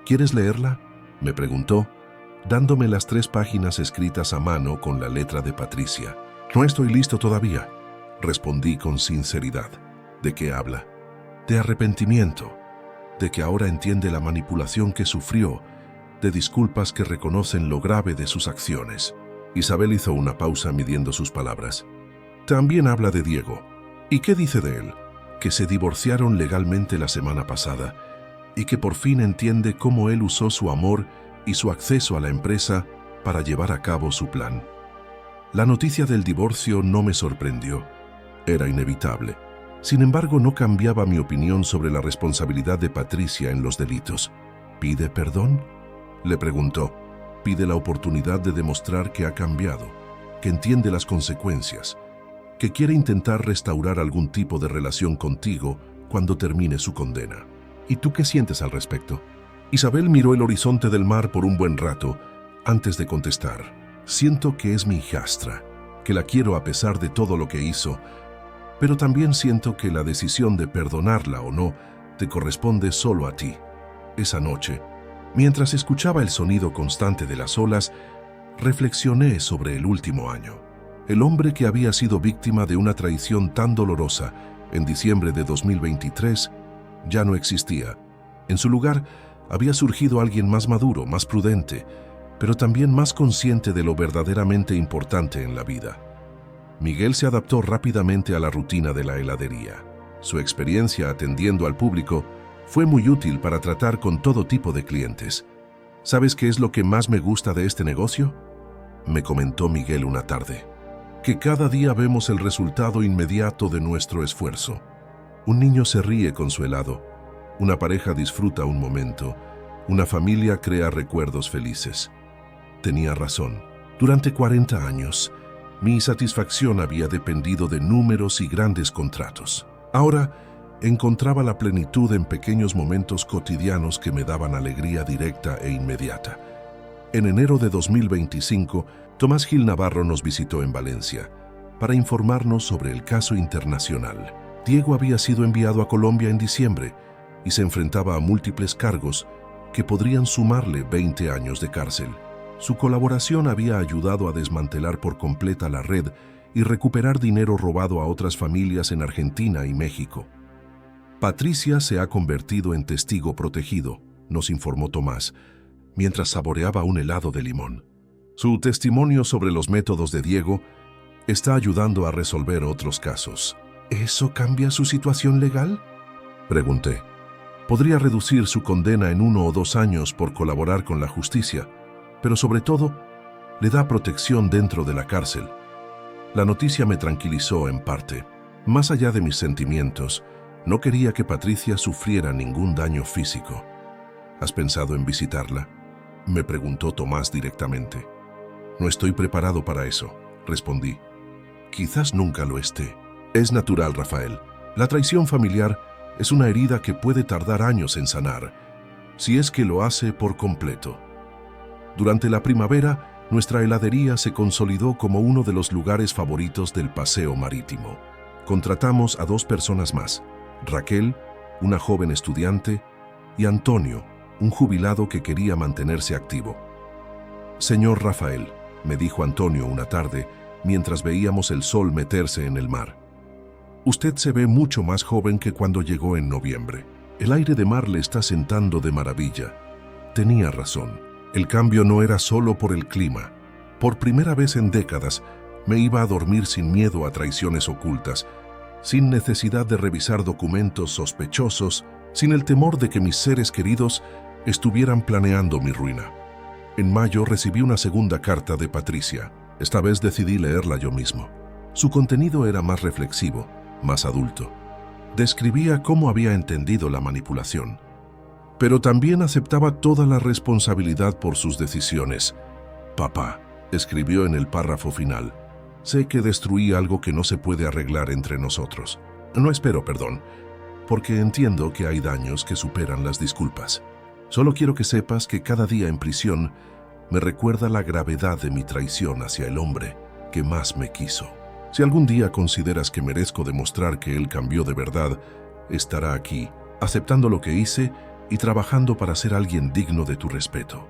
¿Quieres leerla?, me preguntó, dándome las 3 páginas escritas a mano con la letra de Patricia. No estoy listo todavía, respondí con sinceridad. ¿De qué habla? De arrepentimiento, de que ahora entiende la manipulación que sufrió, de disculpas que reconocen lo grave de sus acciones. Isabel hizo una pausa midiendo sus palabras. También habla de Diego. ¿Y qué dice de él? Que se divorciaron legalmente la semana pasada y que por fin entiende cómo él usó su amor y su acceso a la empresa para llevar a cabo su plan. La noticia del divorcio no me sorprendió. Era inevitable. Sin embargo, no cambiaba mi opinión sobre la responsabilidad de Patricia en los delitos. ¿Pide perdón?, le preguntó. Pide la oportunidad de demostrar que ha cambiado, que entiende las consecuencias, que quiere intentar restaurar algún tipo de relación contigo cuando termine su condena. ¿Y tú qué sientes al respecto? Isabel miró el horizonte del mar por un buen rato antes de contestar. Siento que es mi hijastra, que la quiero a pesar de todo lo que hizo, pero también siento que la decisión de perdonarla o no te corresponde solo a ti. Esa noche, mientras escuchaba el sonido constante de las olas, reflexioné sobre el último año. El hombre que había sido víctima de una traición tan dolorosa en diciembre de 2023 ya no existía. En su lugar, había surgido alguien más maduro, más prudente, pero también más consciente de lo verdaderamente importante en la vida. Miguel se adaptó rápidamente a la rutina de la heladería. Su experiencia atendiendo al público fue muy útil para tratar con todo tipo de clientes. ¿Sabes qué es lo que más me gusta de este negocio?, me comentó Miguel una tarde. Que cada día vemos el resultado inmediato de nuestro esfuerzo. Un niño se ríe con su helado, una pareja disfruta un momento, una familia crea recuerdos felices. Tenía razón. Durante 40 años, mi satisfacción había dependido de números y grandes contratos. Ahora, encontraba la plenitud en pequeños momentos cotidianos que me daban alegría directa e inmediata. En enero de 2025, Tomás Gil Navarro nos visitó en Valencia para informarnos sobre el caso internacional. Diego había sido enviado a Colombia en diciembre y se enfrentaba a múltiples cargos que podrían sumarle 20 años de cárcel. Su colaboración había ayudado a desmantelar por completa la red y recuperar dinero robado a otras familias en Argentina y México. Patricia se ha convertido en testigo protegido, nos informó Tomás, mientras saboreaba un helado de limón. Su testimonio sobre los métodos de Diego está ayudando a resolver otros casos. ¿Eso cambia su situación legal?, pregunté. Podría reducir su condena en 1 o 2 años por colaborar con la justicia, pero sobre todo, le da protección dentro de la cárcel. La noticia me tranquilizó en parte. Más allá de mis sentimientos, no quería que Patricia sufriera ningún daño físico. ¿Has pensado en visitarla?, me preguntó Tomás directamente. No estoy preparado para eso, respondí. Quizás nunca lo esté. Es natural, Rafael. La traición familiar es una herida que puede tardar años en sanar, si es que lo hace por completo. Durante la primavera, nuestra heladería se consolidó como uno de los lugares favoritos del paseo marítimo. Contratamos a 2 personas más, Raquel, una joven estudiante, y Antonio, un jubilado que quería mantenerse activo. Señor Rafael, me dijo Antonio una tarde, mientras veíamos el sol meterse en el mar. Usted se ve mucho más joven que cuando llegó en noviembre. El aire de mar le está sentando de maravilla. Tenía razón. El cambio no era solo por el clima. Por primera vez en décadas, me iba a dormir sin miedo a traiciones ocultas, sin necesidad de revisar documentos sospechosos, sin el temor de que mis seres queridos estuvieran planeando mi ruina. En mayo recibí una segunda carta de Patricia. Esta vez decidí leerla yo mismo. Su contenido era más reflexivo, más adulto. Describía cómo había entendido la manipulación, pero también aceptaba toda la responsabilidad por sus decisiones. Papá, escribió en el párrafo final, sé que destruí algo que no se puede arreglar entre nosotros. No espero perdón, porque entiendo que hay daños que superan las disculpas. Solo quiero que sepas que cada día en prisión me recuerda la gravedad de mi traición hacia el hombre que más me quiso. Si algún día consideras que merezco demostrar que él cambió de verdad, estará aquí, aceptando lo que hice y trabajando para ser alguien digno de tu respeto.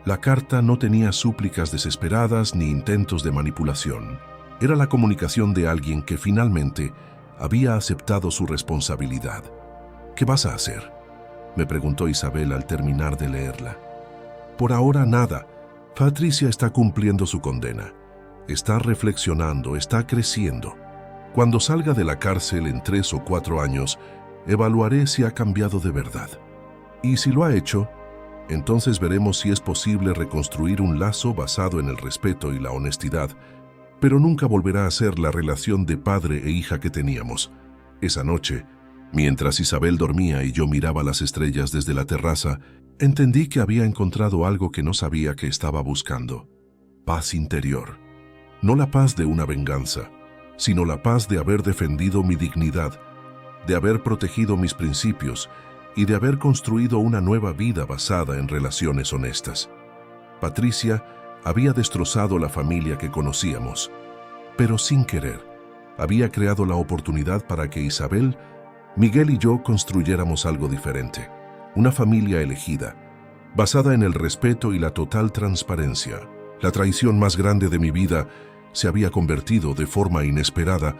La carta no tenía súplicas desesperadas ni intentos de manipulación. Era la comunicación de alguien que finalmente había aceptado su responsabilidad. ¿Qué vas a hacer?, me preguntó Isabel al terminar de leerla. Por ahora nada. Patricia está cumpliendo su condena. Está reflexionando, está creciendo. Cuando salga de la cárcel en 3 o 4 años, evaluaré si ha cambiado de verdad. Y si lo ha hecho, entonces veremos si es posible reconstruir un lazo basado en el respeto y la honestidad, pero nunca volverá a ser la relación de padre e hija que teníamos. Esa noche, mientras Isabel dormía y yo miraba las estrellas desde la terraza, entendí que había encontrado algo que no sabía que estaba buscando: paz interior. No la paz de una venganza, sino la paz de haber defendido mi dignidad, de haber protegido mis principios y de haber construido una nueva vida basada en relaciones honestas. Patricia había destrozado la familia que conocíamos, pero sin querer, había creado la oportunidad para que Isabel, Miguel y yo construyéramos algo diferente. Una familia elegida, basada en el respeto y la total transparencia. La traición más grande de mi vida se había convertido de forma inesperada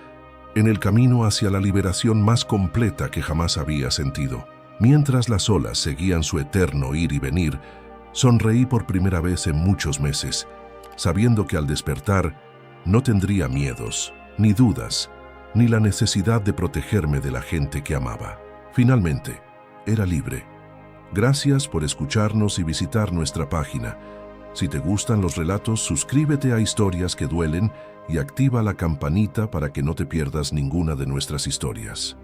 en el camino hacia la liberación más completa que jamás había sentido. Mientras las olas seguían su eterno ir y venir, sonreí por primera vez en muchos meses, sabiendo que al despertar no tendría miedos, ni dudas, ni la necesidad de protegerme de la gente que amaba. Finalmente, era libre. Gracias por escucharnos y visitar nuestra página. Si te gustan los relatos, suscríbete a Historias que Duelen y activa la campanita para que no te pierdas ninguna de nuestras historias.